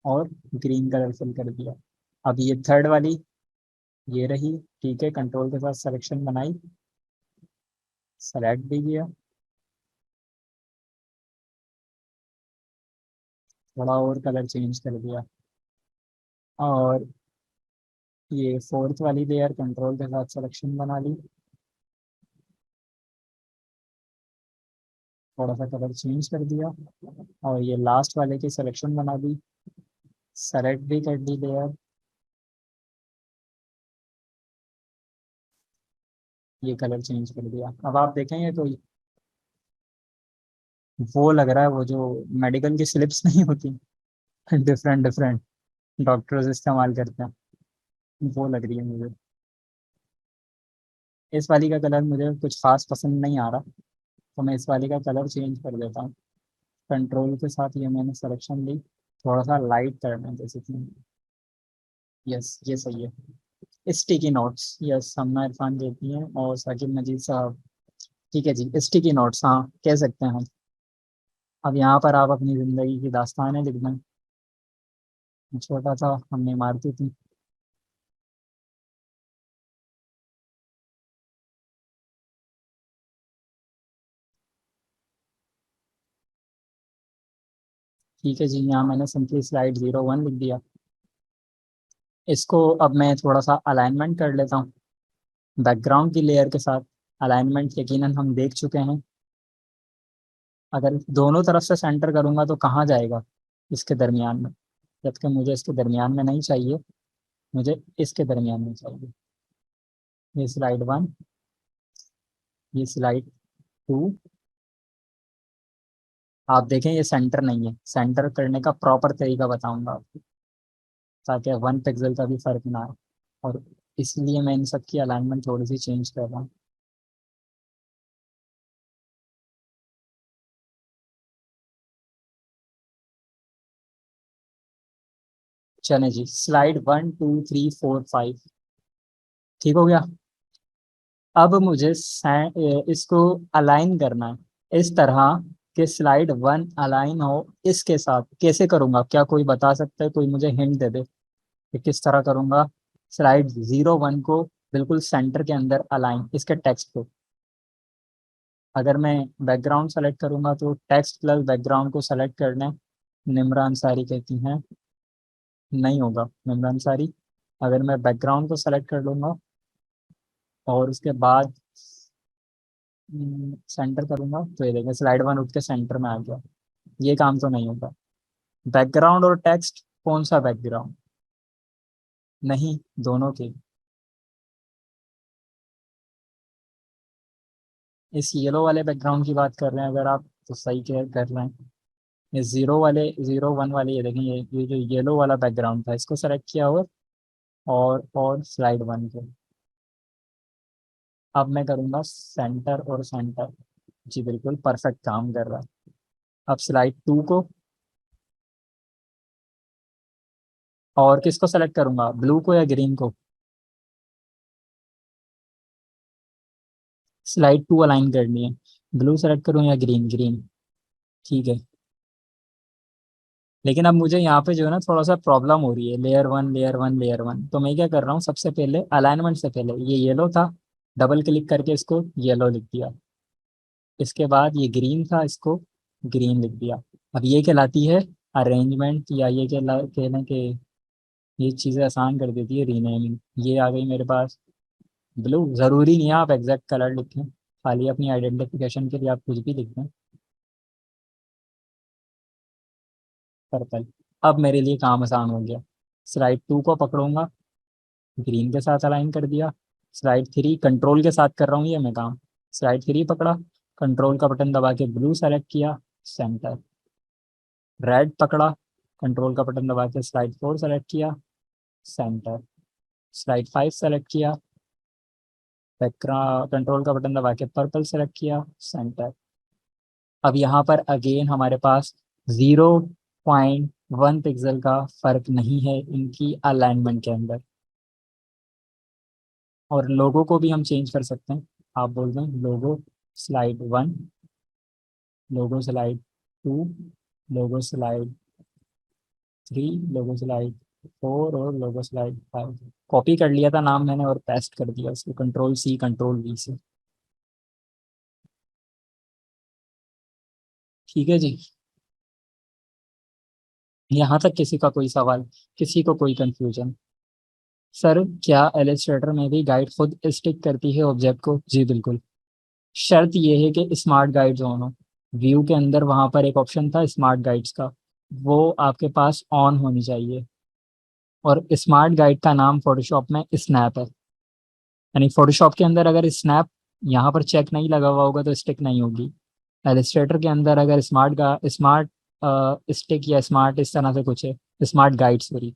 और ग्रीन कलर फिल कर दिया। अब ये थर्ड वाली, ये रही, ठीक है, कंट्रोल के साथ सिलेक्शन बनाई, सेलेक्ट भी किया, थोड़ा और कलर चेंज कर दिया। और ये फोर्थ वाली लेयर कंट्रोल के साथ सिलेक्शन बना ली, थोड़ा सा कलर चेंज कर दिया। और ये लास्ट वाले की सिलेक्शन बना दी, सेलेक्ट भी कर दी लेयर, ये कलर चेंज कर दिया। अब आप देखेंगे तो वो लग रहा है, वो जो मेडिकल की स्लिप्स नहीं होती, डिफरेंट डिफरेंट डॉक्टर्स इस्तेमाल करते हैं, वो लग रही है मुझे। इस वाली का कलर मुझे कुछ खास पसंद नहीं आ रहा, तो मैं इस वाली का कलर चेंज कर देता हूँ। कंट्रोल के साथ ये मैंने सिलेक्शन ली, थोड़ा सा लाइट करना है जैसे कि। यस, ये सही है। Sticky notes, yes, Salma Irfan देती हैं और साकिब मजीद साहब। ठीक है जी, स्टिकी नोट्स, हाँ कह सकते हैं हम। अब यहाँ पर आप अपनी ज़िंदगी की दास्तानें लिखना। छोटा था, हमने इमारतें थी। ठीक है जी, यहाँ मैंने सिंपली स्लाइड 01 लिख दिया। इसको अब मैं थोड़ा सा अलाइनमेंट कर लेता हूँ बैकग्राउंड की लेयर के साथ। अलाइनमेंट यकीनन हम देख चुके हैं। अगर दोनों तरफ से सेंटर करूँगा तो कहाँ जाएगा? इसके दरमियान में, जबकि मुझे इसके दरमियान में नहीं चाहिए, मुझे इसके दरमियान में चाहिए। ये स्लाइड 1, ये स्लाइड 2। आप देखें ये सेंटर नहीं है, सेंटर करने का प्रॉपर तरीका बताऊंगा आपको, ताकि 1 पिक्सल का भी फर्क ना आए। और इसलिए मैं इन सब की अलाइनमेंट थोड़ी सी चेंज कर रहा हूँ। चले जी, स्लाइड 1 2 3 4 5। ठीक हो गया। अब मुझे इसको अलाइन करना है इस तरह कि स्लाइड 1 अलाइन हो इसके साथ। कैसे करूँगा, क्या कोई बता सकता है? कोई मुझे हिंट दे दे कि किस तरह करूँगा स्लाइड 01 को बिल्कुल सेंटर के अंदर अलाइन इसके टेक्स्ट को। अगर मैं बैकग्राउंड सेलेक्ट करूंगा तो टेक्स्ट प्लस बैकग्राउंड को सेलेक्ट करना है, निम्रा अंसारी कहती हैं। नहीं होगा निम्रा अंसारी। अगर मैं बैकग्राउंड को सेलेक्ट कर लूंगा और उसके बाद सेंटर करूंगा तो ये देखें स्लाइड 1 उठ के सेंटर में आ गया। ये काम तो नहीं होगा। बैकग्राउंड और टेक्स्ट, कौन सा बैकग्राउंड? नहीं, दोनों के। इस येलो वाले बैकग्राउंड की बात कर रहे हैं अगर आप, तो सही कह कर रहे हैं। ये 01 वाले, ये देखें, ये जो येलो वाला बैकग्राउंड था इसको सेलेक्ट किया हुआ, और स्लाइड 1 को। अब मैं करूँगा सेंटर और सेंटर। जी बिल्कुल परफेक्ट काम कर रहा है। अब स्लाइड 2 को, और किसको सेलेक्ट करूँगा, ब्लू को या ग्रीन को? स्लाइड 2 अलाइन करनी है, ब्लू सेलेक्ट करूँ या ग्रीन? ग्रीन। ठीक है। लेकिन अब मुझे यहाँ पे जो है ना थोड़ा सा प्रॉब्लम हो रही है, लेयर 1 लेयर 1 लेयर 1। तो मैं क्या कर रहा हूँ, सबसे पहले अलाइनमेंट से पहले ये येलो था, डबल क्लिक करके इसको येलो लिख दिया। इसके बाद ये ग्रीन था, इसको ग्रीन लिख दिया। अब ये कहलाती है अरेंजमेंट, या ये कहना कि ये चीज़ें आसान कर देती है रीनेमिंग। ये आ गई मेरे पास ब्लू। ज़रूरी नहीं है आप एग्जैक्ट कलर लिखें, खाली अपनी आइडेंटिफिकेशन के लिए आप कुछ भी लिख दें। पर्पल। अब मेरे लिए काम आसान हो गया। स्लाइड 2 को पकड़ूंगा, ग्रीन के साथ अलाइन कर दिया। स्लाइड 3 कंट्रोल के साथ कर रहा हूँ ये मैं काम। स्लाइड 3 पकड़ा, कंट्रोल का बटन दबा के ब्लू सेलेक्ट किया, सेंटर। रेड पकड़ा, कंट्रोल का बटन दबा के स्लाइड 4 सेलेक्ट किया, सेंटर। स्लाइड 5 सेलेक्ट किया, बैकग्राउंड कंट्रोल का बटन दबा के पर्पल सेलेक्ट किया, सेंटर। अब यहाँ पर अगेन हमारे पास 0.1 पिक्सल का फर्क नहीं है इनकी अलाइनमेंट के अंदर। और लोगो को भी हम चेंज कर सकते हैं। आप बोल दें लोगो स्लाइड 1, लोगो स्लाइड 2, लोगो स्लाइड 3, लोगो स्लाइड 4 और लोगो स्लाइड 5। कॉपी कर लिया था नाम मैंने और पेस्ट कर दिया उसको कंट्रोल C कंट्रोल V से। ठीक है जी। यहाँ तक किसी का कोई सवाल, किसी को कोई कंफ्यूजन? सर, क्या एलिस्ट्रेटर में भी गाइड खुद स्टिक करती है ऑब्जेक्ट को? जी बिल्कुल। शर्त ये है कि स्मार्ट गाइड्स ऑन हो। व्यू के अंदर वहाँ पर एक ऑप्शन था स्मार्ट गाइड्स का, वो आपके पास ऑन होनी चाहिए। और स्मार्ट गाइड का नाम फोटोशॉप में स्नैप है। यानी फोटोशॉप के अंदर अगर स्नैप यहाँ पर चेक नहीं लगा हुआ होगा तो स्टिक नहीं होगी। एलिस्ट्रेटर के अंदर अगर स्मार्ट स्टिक या स्मार्ट इस तरह से कुछ है, smart guides sorry,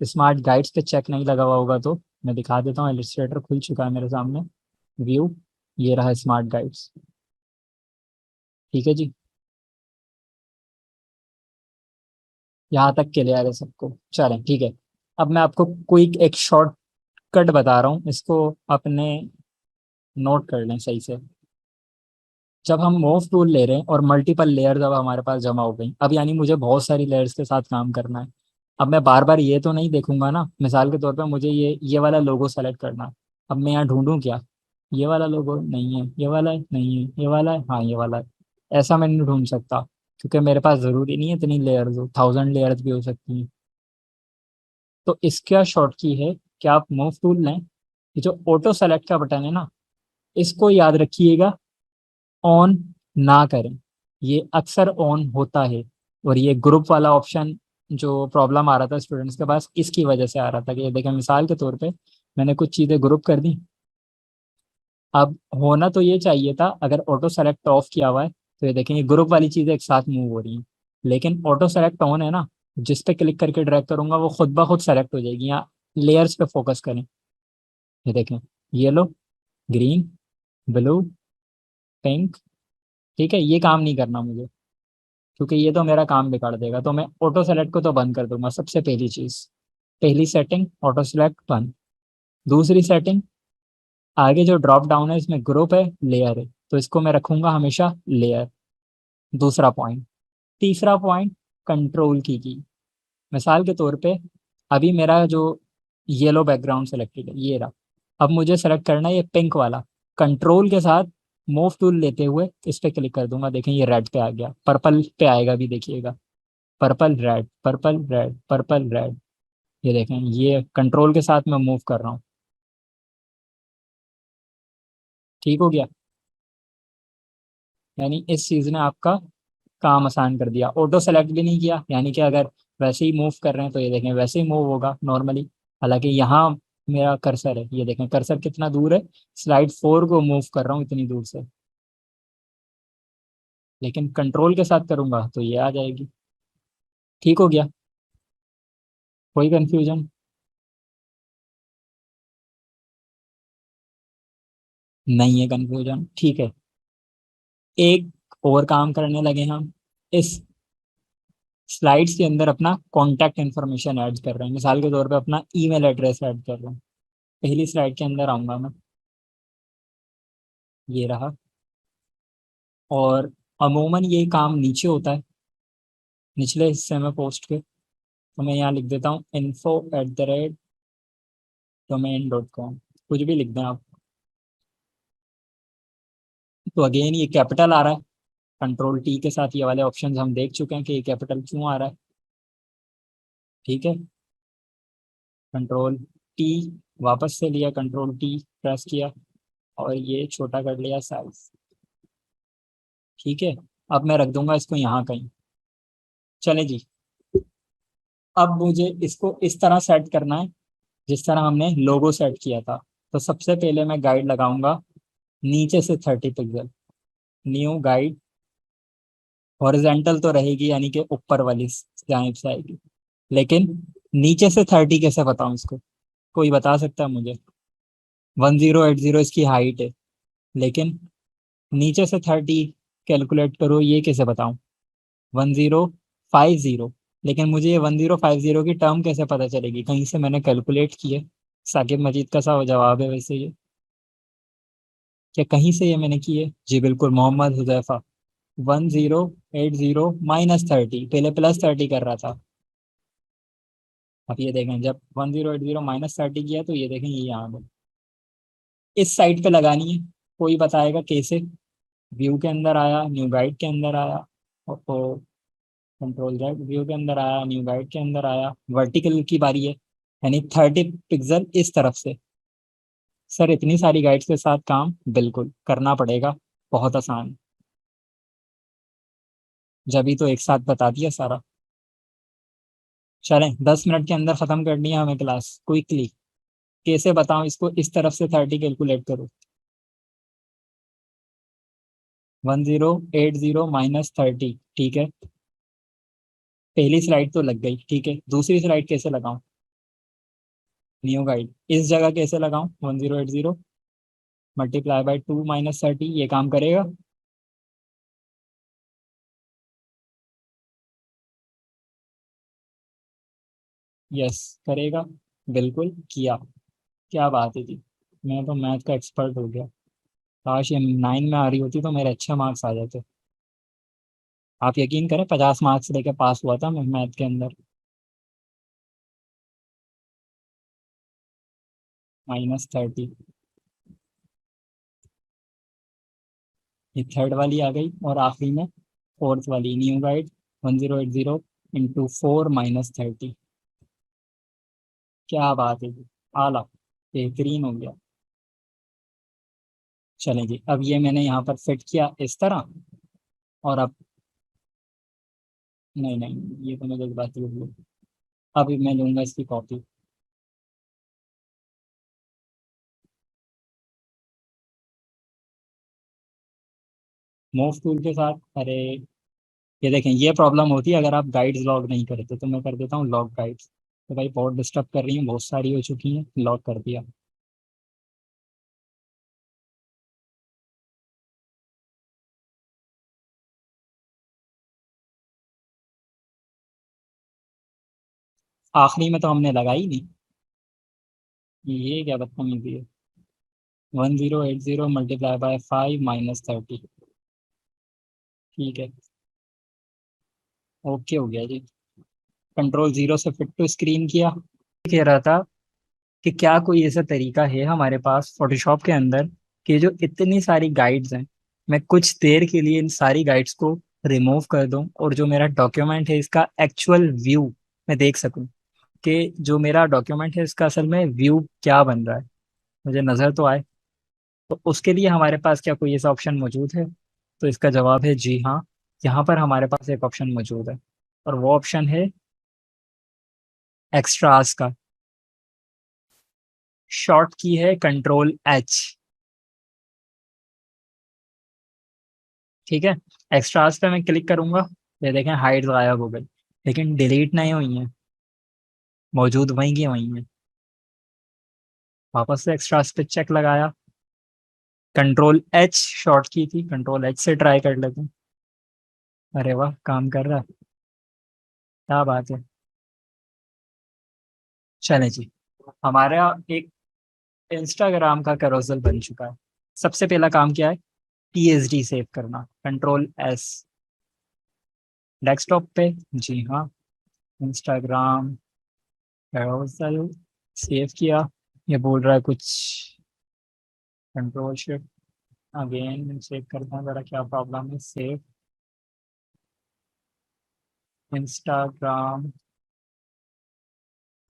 smart guides पे चेक नहीं लगा हुआ होगा तो मैं दिखा देता हूँ। एलिस्ट्रेटर खुल चुका है मेरे सामने। व्यू, ये रहा स्मार्ट गाइड्स। ठीक है जी, यहाँ तक क्लियर है सबको? चलें ठीक है। अब मैं आपको क्विक एक शॉर्ट कट बता रहा हूँ, इसको अपने नोट कर लें सही से। जब हम मूव टूल ले रहे हैं और मल्टीपल लेयर्स अब हमारे पास जमा हो गई, अब यानी मुझे बहुत सारी लेयर्स के साथ काम करना है। अब मैं बार बार ये तो नहीं देखूंगा ना, मिसाल के तौर पे मुझे ये वाला लोगो सेलेक्ट करना है। अब मैं यहाँ ढूंढूं क्या? ये वाला लोगो नहीं है, ये वाला है नहीं है, ये वाला है हाँ ये वाला है। ऐसा मैं नहीं ढूंढ सकता, क्योंकि मेरे पास ज़रूरी नहीं है इतनी लेयर्स हो, 1000 लेयर्स भी हो सकती हैं। तो इसका शॉर्ट की है कि आप मूव टूल लें, ये जो ऑटो सेलेक्ट का बटन है ना, इसको याद रखिएगा, ऑन ना करें। ये अक्सर ऑन होता है। और ये ग्रुप वाला ऑप्शन जो प्रॉब्लम आ रहा था स्टूडेंट्स के पास, इसकी वजह से आ रहा था कि ये देखें मिसाल के तौर पे मैंने कुछ चीज़ें ग्रुप कर दी। अब होना तो ये चाहिए था, अगर ऑटो सेलेक्ट ऑफ किया हुआ है तो ये देखें ये ग्रुप वाली चीज़ें एक साथ मूव हो रही हैं। लेकिन ऑटो सेलेक्ट ऑन है ना, जिस पे क्लिक करके ड्रैग करूंगा वो खुद ब खुद सेलेक्ट हो जाएगी। यहाँ लेयर्स पे फोकस करें, ये देखें येलो, ग्रीन, ब्लू, पिंक। ठीक है, ये काम नहीं करना मुझे, क्योंकि ये तो मेरा काम बिगाड़ देगा। तो मैं ऑटो सेलेक्ट को तो बंद कर दूंगा, सबसे पहली चीज। पहली सेटिंग ऑटो सेलेक्ट बंद। दूसरी सेटिंग, आगे जो ड्रॉप डाउन है इसमें ग्रुप है लेयर है, तो इसको मैं रखूंगा हमेशा लेयर। दूसरा पॉइंट। तीसरा पॉइंट, कंट्रोल की। मिसाल के तौर पे अभी मेरा जो येलो बैकग्राउंड सेलेक्टेड है ये रहा, अब मुझे सेलेक्ट करना है ये पिंक वाला। कंट्रोल के साथ मूव टूल लेते हुए इस पे क्लिक कर दूंगा, देखें ये रेड पे आ गया, पर्पल पे आएगा भी देखिएगा। Purple red, purple red, purple red. ये देखें ये कंट्रोल के साथ मैं मूव कर रहा हूँ। ठीक हो गया? यानी इस चीज़ ने आपका काम आसान कर दिया। ऑटो सेलेक्ट भी नहीं किया, यानी कि अगर वैसे ही मूव कर रहे हैं तो ये देखें वैसे ही मूव होगा नॉर्मली। हालांकि यहाँ मेरा कर्सर है, ये देखें कर्सर कितना दूर है, स्लाइड 4 को मूव कर रहा हूँ इतनी दूर से। लेकिन कंट्रोल के साथ करूंगा तो ये आ जाएगी। ठीक हो गया? कोई कंफ्यूजन? नहीं है कंफ्यूजन? ठीक है। एक और काम करने लगे हम, इस स्लाइड्स के अंदर अपना कॉन्टैक्ट इन्फॉर्मेशन ऐड कर रहे हैं। मिसाल के तौर पे अपना ईमेल एड्रेस ऐड कर रहे हैं। पहली स्लाइड के अंदर आऊंगा मैं, ये रहा। और अमूमन ये काम नीचे होता है, निचले हिस्से में पोस्ट के। तो मैं यहाँ लिख देता हूँ info@domain.com, कुछ भी लिख दें आप। तो अगेन ये कैपिटल आ रहा है, कंट्रोल टी के साथ ये वाले ऑप्शंस हम देख चुके हैं कि ये कैपिटल क्यों आ रहा है। ठीक है, कंट्रोल टी, वापस से लिया कंट्रोल टी प्रेस किया और ये छोटा कर लिया साइज। ठीक है, अब मैं रख दूंगा इसको यहाँ कहीं। चले जी, अब मुझे इसको इस तरह सेट करना है जिस तरह हमने लोगो सेट किया था। तो सबसे पहले मैं गाइड लगाऊंगा नीचे से 30 पिक्सल, न्यू गाइड। हॉरिजेंटल तो रहेगी, यानी कि ऊपर वाली जानिब से आएगी। लेकिन नीचे से 30 कैसे बताऊं इसको? कोई बता सकता है मुझे? 1080 इसकी हाइट है, लेकिन नीचे से 30 कैलकुलेट करो, ये कैसे बताऊं? 1050, लेकिन मुझे ये 1050 की टर्म कैसे पता चलेगी? कहीं से मैंने कैलकुलेट की है? साकिब मजीद का सा जवाब है वैसे ये, क्या कहीं से ये मैंने की है? जी बिल्कुल, मोहम्मद हुजैफा। 1080 -30, पहले +30 कर रहा था। अब ये देखें जब 1080 -30 किया तो ये देखें ये यहाँ पे इस साइड पे लगानी है। कोई बताएगा कैसे? व्यू के अंदर आया, न्यू गाइड के अंदर आया, और कंट्रोल जेड, व्यू के अंदर आया, न्यू गाइड के अंदर आया, वर्टिकल की बारी है, यानी 30 पिक्सल इस तरफ से। सर इतनी सारी गाइड्स के साथ काम बिल्कुल करना पड़ेगा, बहुत आसान। जब ही तो एक साथ बता दिया सारा। चलें 10 मिनट के अंदर खत्म करनी है हमें क्लास क्विकली। कैसे बताऊं इसको इस तरफ से 30 कैलकुलेट करो? 1080 ठीक है, पहली स्लाइड तो लग गई। ठीक है, दूसरी स्लाइड कैसे लगाऊं? न्यू गाइड, इस जगह कैसे लगाऊं 1080? मल्टीप्लाई बाय 2 - 30, ये काम करेगा? यस, करेगा। बिल्कुल किया। क्या बात है जी, मैं तो मैथ का एक्सपर्ट हो गया। काश ये 9 में आ रही होती तो मेरे अच्छे मार्क्स आ जाते। आप यकीन करें, 50 मार्क्स लेके पास हुआ था मैं मैथ के अंदर। -30। ये थर्ड वाली आ गई, और आखिरी में फोर्थ वाली न्यू गाइड 1080 × 4 - 30। क्या बात है जी, आला, बेहतरीन हो गया। चलें जी, अब ये मैंने यहाँ पर फिट किया इस तरह। और अब, नहीं नहीं, ये तो मैं जल्दबाजी हो गई। अब मैं लूंगा इसकी कॉपी। मूव टूल के साथ, अरे ये देखें, ये प्रॉब्लम होती है अगर आप गाइड्स लॉग नहीं करते, तो मैं कर देता हूँ लॉग गाइड्स। तो भाई बहुत डिस्टर्ब कर रही हैं, बहुत सारी हो चुकी हैं, लॉग कर दिया। आखिरी में तो हमने लगाई नहीं। ये क्या बदतमीजी है। 1080 × 5 - 30। ठीक है। ओके हो गया जी। कंट्रोल 0 से फिट टू स्क्रीन किया। कह रहा था कि क्या कोई ऐसा तरीका है हमारे पास फोटोशॉप के अंदर कि जो इतनी सारी गाइड्स हैं, मैं कुछ देर के लिए इन सारी गाइड्स को रिमूव कर दूं, और जो मेरा डॉक्यूमेंट है इसका एक्चुअल व्यू मैं देख सकूं, कि जो मेरा डॉक्यूमेंट है इसका असल में व्यू क्या बन रहा है, मुझे नज़र तो आए। तो उसके लिए हमारे पास क्या कोई ऐसा ऑप्शन मौजूद है? तो इसका जवाब है जी हाँ। यहाँ पर हमारे पास एक ऑप्शन मौजूद है, और वो ऑप्शन है एक्स्ट्रास का। शॉर्ट की है Ctrl+H। ठीक है। एक्स्ट्रास पे मैं क्लिक करूंगा, ये देखें हाइट गायब हो गई, लेकिन डिलीट नहीं हुई है, मौजूद वहीं की वहीं है। वापस से एक्स्ट्रास पे चेक लगाया, Ctrl+H शॉर्ट की थी, Ctrl+H से ट्राई कर लेते हैं। अरे वाह, काम कर रहा है। क्या बात है। चले जी, हमारा एक इंस्टाग्राम का कैरोसेल बन चुका है। सबसे पहला काम क्या है? पीएचडी सेव करना, Ctrl+S। डेस्कटॉप पे, जी हाँ, इंस्टाग्राम कैरोसेल सेव किया। ये बोल रहा है कुछ, Ctrl+ अगेन चेक करता हूँ जरा क्या प्रॉब्लम है। Save Instagram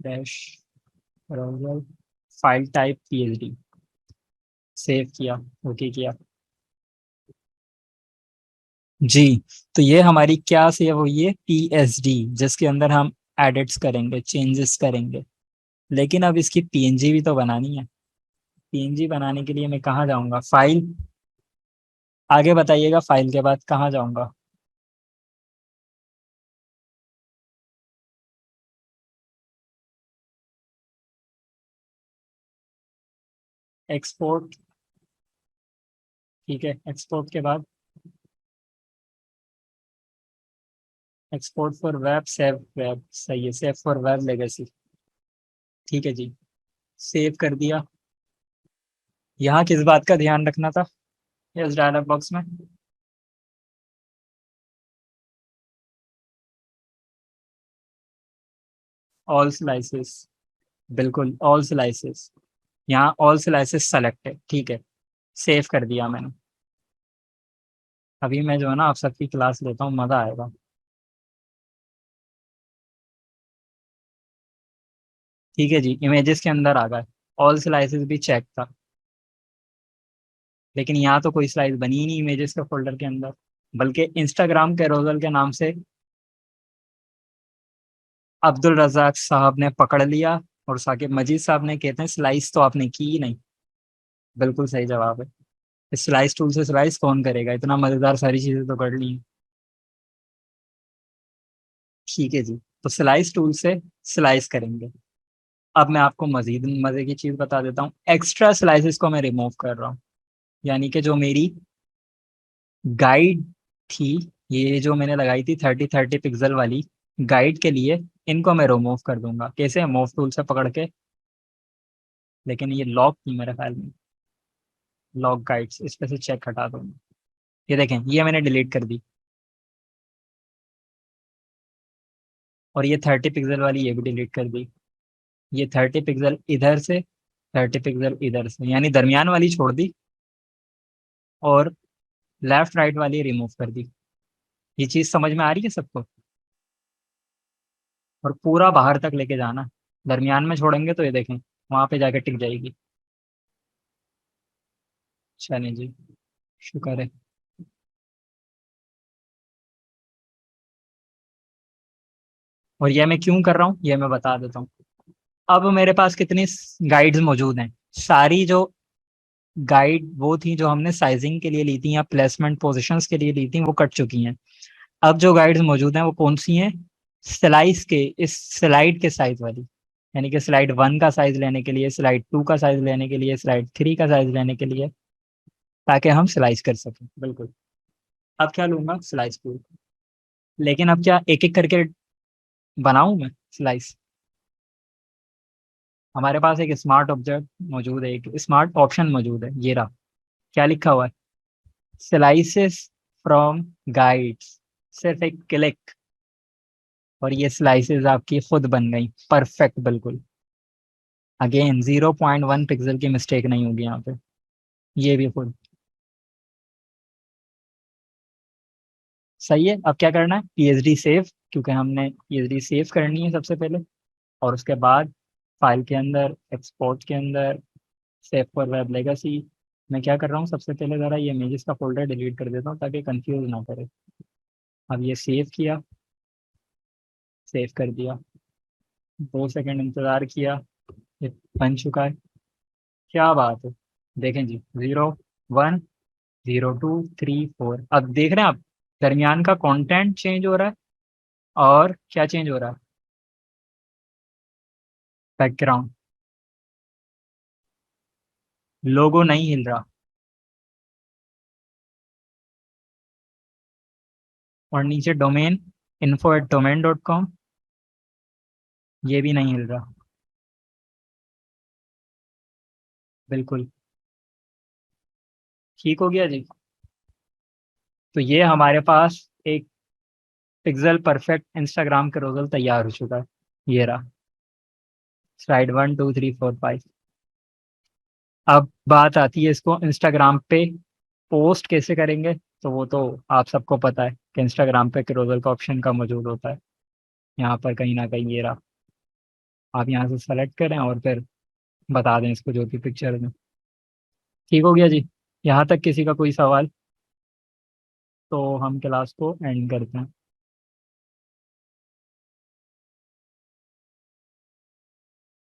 dash browser, file type PhD. Save किया, ओके किया। जी, तो ये हमारी क्या सेव हुई है? पीएचडी, जिसके अंदर हम एडिट्स करेंगे, चेंजेस करेंगे। लेकिन अब इसकी पीएनजी भी तो बनानी है। पीएनजी बनाने के लिए मैं कहाँ जाऊँगा? फाइल, आगे बताइएगा, फाइल के बाद कहाँ जाऊँगा? एक्सपोर्ट। ठीक है, एक्सपोर्ट के बाद export for web, save web, सही है, सेव फॉर वेब लेगेसी। ठीक है जी, सेव कर दिया। यहाँ किस बात का ध्यान रखना था इस डायलॉग बॉक्स में? ऑल स्लाइसेस, बिल्कुल ऑल स्लाइसेस। यहाँ ऑल स्लाइसेस सेलेक्ट है, ठीक है। सेव कर दिया मैंने। अभी मैं जो है ना आप सबकी क्लास लेता हूँ, मज़ा आएगा। ठीक है जी, इमेजेस के अंदर आ गए। ऑल स्लाइसेस भी चेक था, लेकिन यहाँ तो कोई स्लाइस बनी ही नहीं इमेजेस के फोल्डर के अंदर, बल्कि इंस्टाग्राम कैरोसेल के नाम से अब्दुल रजाक साहब ने पकड़ लिया, और साकिब मजीद साहब ने कहते हैं स्लाइस तो आपने की ही नहीं। बिल्कुल सही जवाब है। स्लाइस टूल से स्लाइस कौन करेगा, इतना मजेदार सारी चीजें तो कर ली हैं। ठीक है जी, तो स्लाइस टूल से स्लाइस करेंगे। अब मैं आपको मजीद मजे की चीज बता देता हूँ, एक्स्ट्रा स्लाइसेस को मैं रिमूव कर रहा हूँ। यानी कि जो मेरी गाइड थी, ये जो मैंने लगाई थी 30-30 पिक्सल वाली गाइड के लिए, इनको मैं रिमूव कर दूंगा। कैसे? मूव टूल से पकड़ के। लेकिन ये लॉक थी मेरे ख्याल में, लॉक गाइड्स, इस पे से चेक हटा दूंगा। ये देखें, ये मैंने डिलीट कर दी। और ये 30 पिक्सल वाली ये भी डिलीट कर दी। ये 30 पिक्सल इधर से, 30 पिक्सल इधर से, यानी दरमियान वाली छोड़ दी, और लेफ्ट राइट वाली रिमूव कर दी। ये चीज समझ में आ रही है सबको? और पूरा बाहर तक लेके जाना, दरमियान में छोड़ेंगे तो ये देखें वहां पे जाके टिक जाएगी। चलें जी, शुक्र है। और ये मैं क्यों कर रहा हूँ ये मैं बता देता हूँ। अब मेरे पास कितनी गाइड्स मौजूद हैं? सारी जो गाइड वो थी जो हमने साइजिंग के लिए ली थी या प्लेसमेंट पोजीशंस के लिए ली थी, वो कट चुकी हैं। अब जो गाइड्स मौजूद हैं वो कौन सी हैं? स्लाइस के, इस स्लाइड के साइज वाली। यानी कि स्लाइड 1 का साइज लेने के लिए, स्लाइड 2 का साइज लेने के लिए, स्लाइड 3 का साइज लेने के लिए, ताकि हम स्लाइस कर सकें। बिल्कुल। अब क्या लूंगा? Slice tool. लेकिन अब क्या एक एक करके बनाऊं मैं स्लाइस? हमारे पास एक स्मार्ट ऑब्जेक्ट मौजूद है, एक स्मार्ट ऑप्शन मौजूद है, ये रहा। क्या लिखा हुआ है? Slices from guides. सिर्फ एक क्लिक, और ये स्लाइसेस आपकी खुद बन गई परफेक्ट, बिल्कुल। अगेन 0.1 पिक्सल की मिस्टेक नहीं होगी यहाँ पे। ये भी खुद सही है। अब क्या करना है? पीएचडी सेव, क्योंकि हमने पीएचडी सेव करनी है सबसे पहले। और उसके बाद फाइल के अंदर, एक्सपोर्ट के अंदर, सेव फॉर वेब लेगेसी। मैं क्या कर रहा हूँ, सबसे पहले ज़रा ये इमेजेस का फोल्डर डिलीट कर देता हूँ ताकि कंफ्यूज ना करे। अब ये सेव किया, सेव कर दिया, 2 सेकंड इंतज़ार किया, ये बन चुका है। क्या बात है! देखें जी, 0, 1, 0, 2, 3, 4। अब देख रहे हैं आप, दरमियान का कंटेंट चेंज हो रहा है, और क्या चेंज हो रहा है? बैकग्राउंड, लोगो नहीं हिल रहा। और नीचे डोमेन, info@domain.com, ये भी नहीं हिल रहा। बिल्कुल ठीक हो गया जी। तो ये हमारे पास एक पिक्सल परफेक्ट इंस्टाग्राम कैरोसल तैयार हो चुका है। ये रहा, स्लाइड 1, 2, 3, 4, 5। अब बात आती है इसको इंस्टाग्राम पे पोस्ट कैसे करेंगे। तो वो तो आप सबको पता है कि इंस्टाग्राम पे कैरोसल का ऑप्शन का मौजूद होता है, यहाँ पर कहीं ना कहीं। ये रहा, आप यहाँ से सेलेक्ट करें और फिर बता दें इसको जो कि पिक्चर में। ठीक हो गया जी। यहाँ तक किसी का कोई सवाल? तो हम क्लास को एंड करते हैं।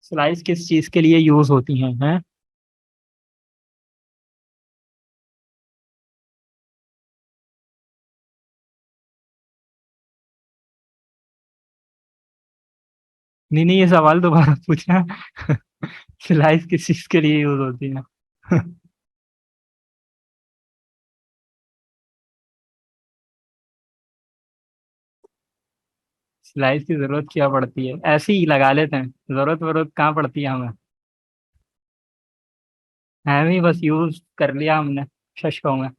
स्लाइस किस चीज़ के लिए यूज़ होती हैं? नहीं नहीं, ये सवाल दोबारा पूछना। स्लाइस किस चीज़ के लिए यूज़ होती है? स्लाइस की ज़रूरत क्या पड़ती है? ऐसे ही लगा लेते हैं, ज़रूरत वरूरत कहाँ पड़ती है हमें। है भी, बस यूज़ कर लिया हमने, शश कहूँगा।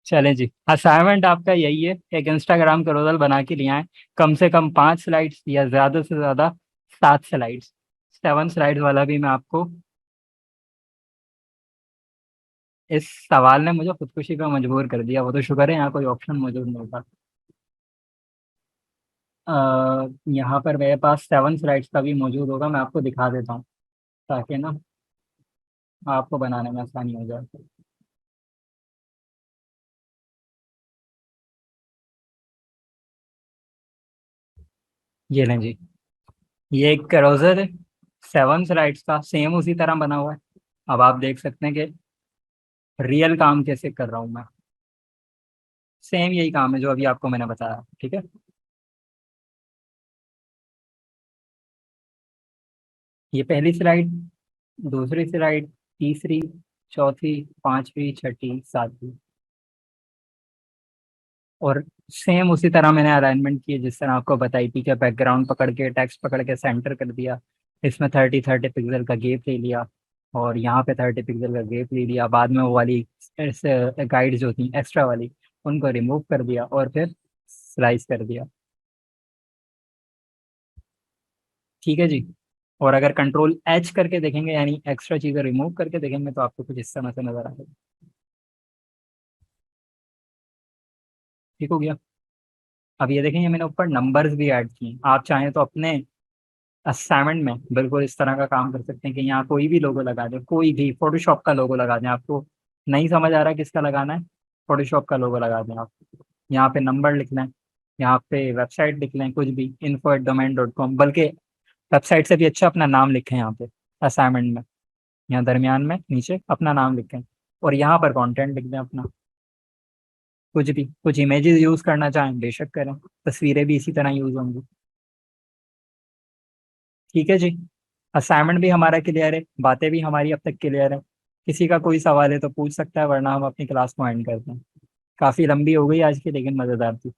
चलें जी, असाइनमेंट आपका यही है, एक इंस्टाग्राम का रोजल बना के लिया है। कम से कम 5 स्लाइड्स, या ज़्यादा से ज़्यादा 7 स्लाइड्स। 7 स्लाइड्स वाला भी मैं आपको, इस सवाल ने मुझे खुदकुशी पे मजबूर कर दिया, वो तो शुक्र है यहाँ कोई ऑप्शन मौजूद नहीं था। यहाँ पर मेरे पास 7 स्लाइड्स का भी मौजूद होगा, मैं आपको दिखा देता हूँ ताकि ना आपको बनाने में आसानी हो जाए। ये लें जी, ये एक कैरोसर है 7 स्लाइड्स का, सेम उसी तरह बना हुआ है। अब आप देख सकते हैं कि रियल काम कैसे कर रहा हूँ मैं। सेम यही काम है जो अभी आपको मैंने बताया, ठीक है। ये पहली स्लाइड, दूसरी स्लाइड, तीसरी, चौथी, पांचवी, छठी, सातवीं। और सेम उसी तरह मैंने अलाइनमेंट की जिस तरह आपको बताई थी कि बैकग्राउंड पकड़ के टेक्स्ट पकड़ के सेंटर कर दिया। इसमें 30 पिक्सल का गैप ले लिया, और यहाँ पे 30 पिक्सल का गैप ले लिया। बाद में वो वाली गाइड जो थी एक्स्ट्रा वाली, उनको रिमूव कर दिया और फिर स्लाइस कर दिया। ठीक है जी। और अगर कंट्रोल H करके देखेंगे, यानी एक्स्ट्रा चीज़ें रिमूव करके देखेंगे, तो आपको कुछ इस तरह से नजर आएगा। ठीक हो गया। अब ये देखेंगे मैंने ऊपर नंबर्स भी ऐड किए। आप चाहें तो अपने असाइनमेंट में बिल्कुल इस तरह का काम कर सकते हैं कि यहाँ कोई भी लोगो लगा दें, कोई भी फोटोशॉप का लोगो लगा दें। आपको नहीं समझ आ रहा किसका लगाना है, फोटोशॉप का लोगो लगा दें आप। यहाँ पे नंबर लिख लें, यहाँ पे वेबसाइट लिख लें, कुछ भी info@domain.com, बल्कि वेबसाइट से भी अच्छा अपना नाम लिखें यहाँ पे असाइनमेंट में। यहाँ दरमियान में नीचे अपना नाम लिखें, और यहाँ पर कंटेंट लिख दें अपना। कुछ भी, कुछ इमेजेस यूज करना चाहें बेशक करें, तस्वीरें भी इसी तरह यूज होंगी। ठीक है जी। असाइनमेंट भी हमारा क्लियर है, बातें भी हमारी अब तक क्लियर है। किसी का कोई सवाल है तो पूछ सकता है, वरना हम अपनी क्लास को एंड करते हैं। काफी लंबी हो गई आज की, लेकिन मजेदार थी।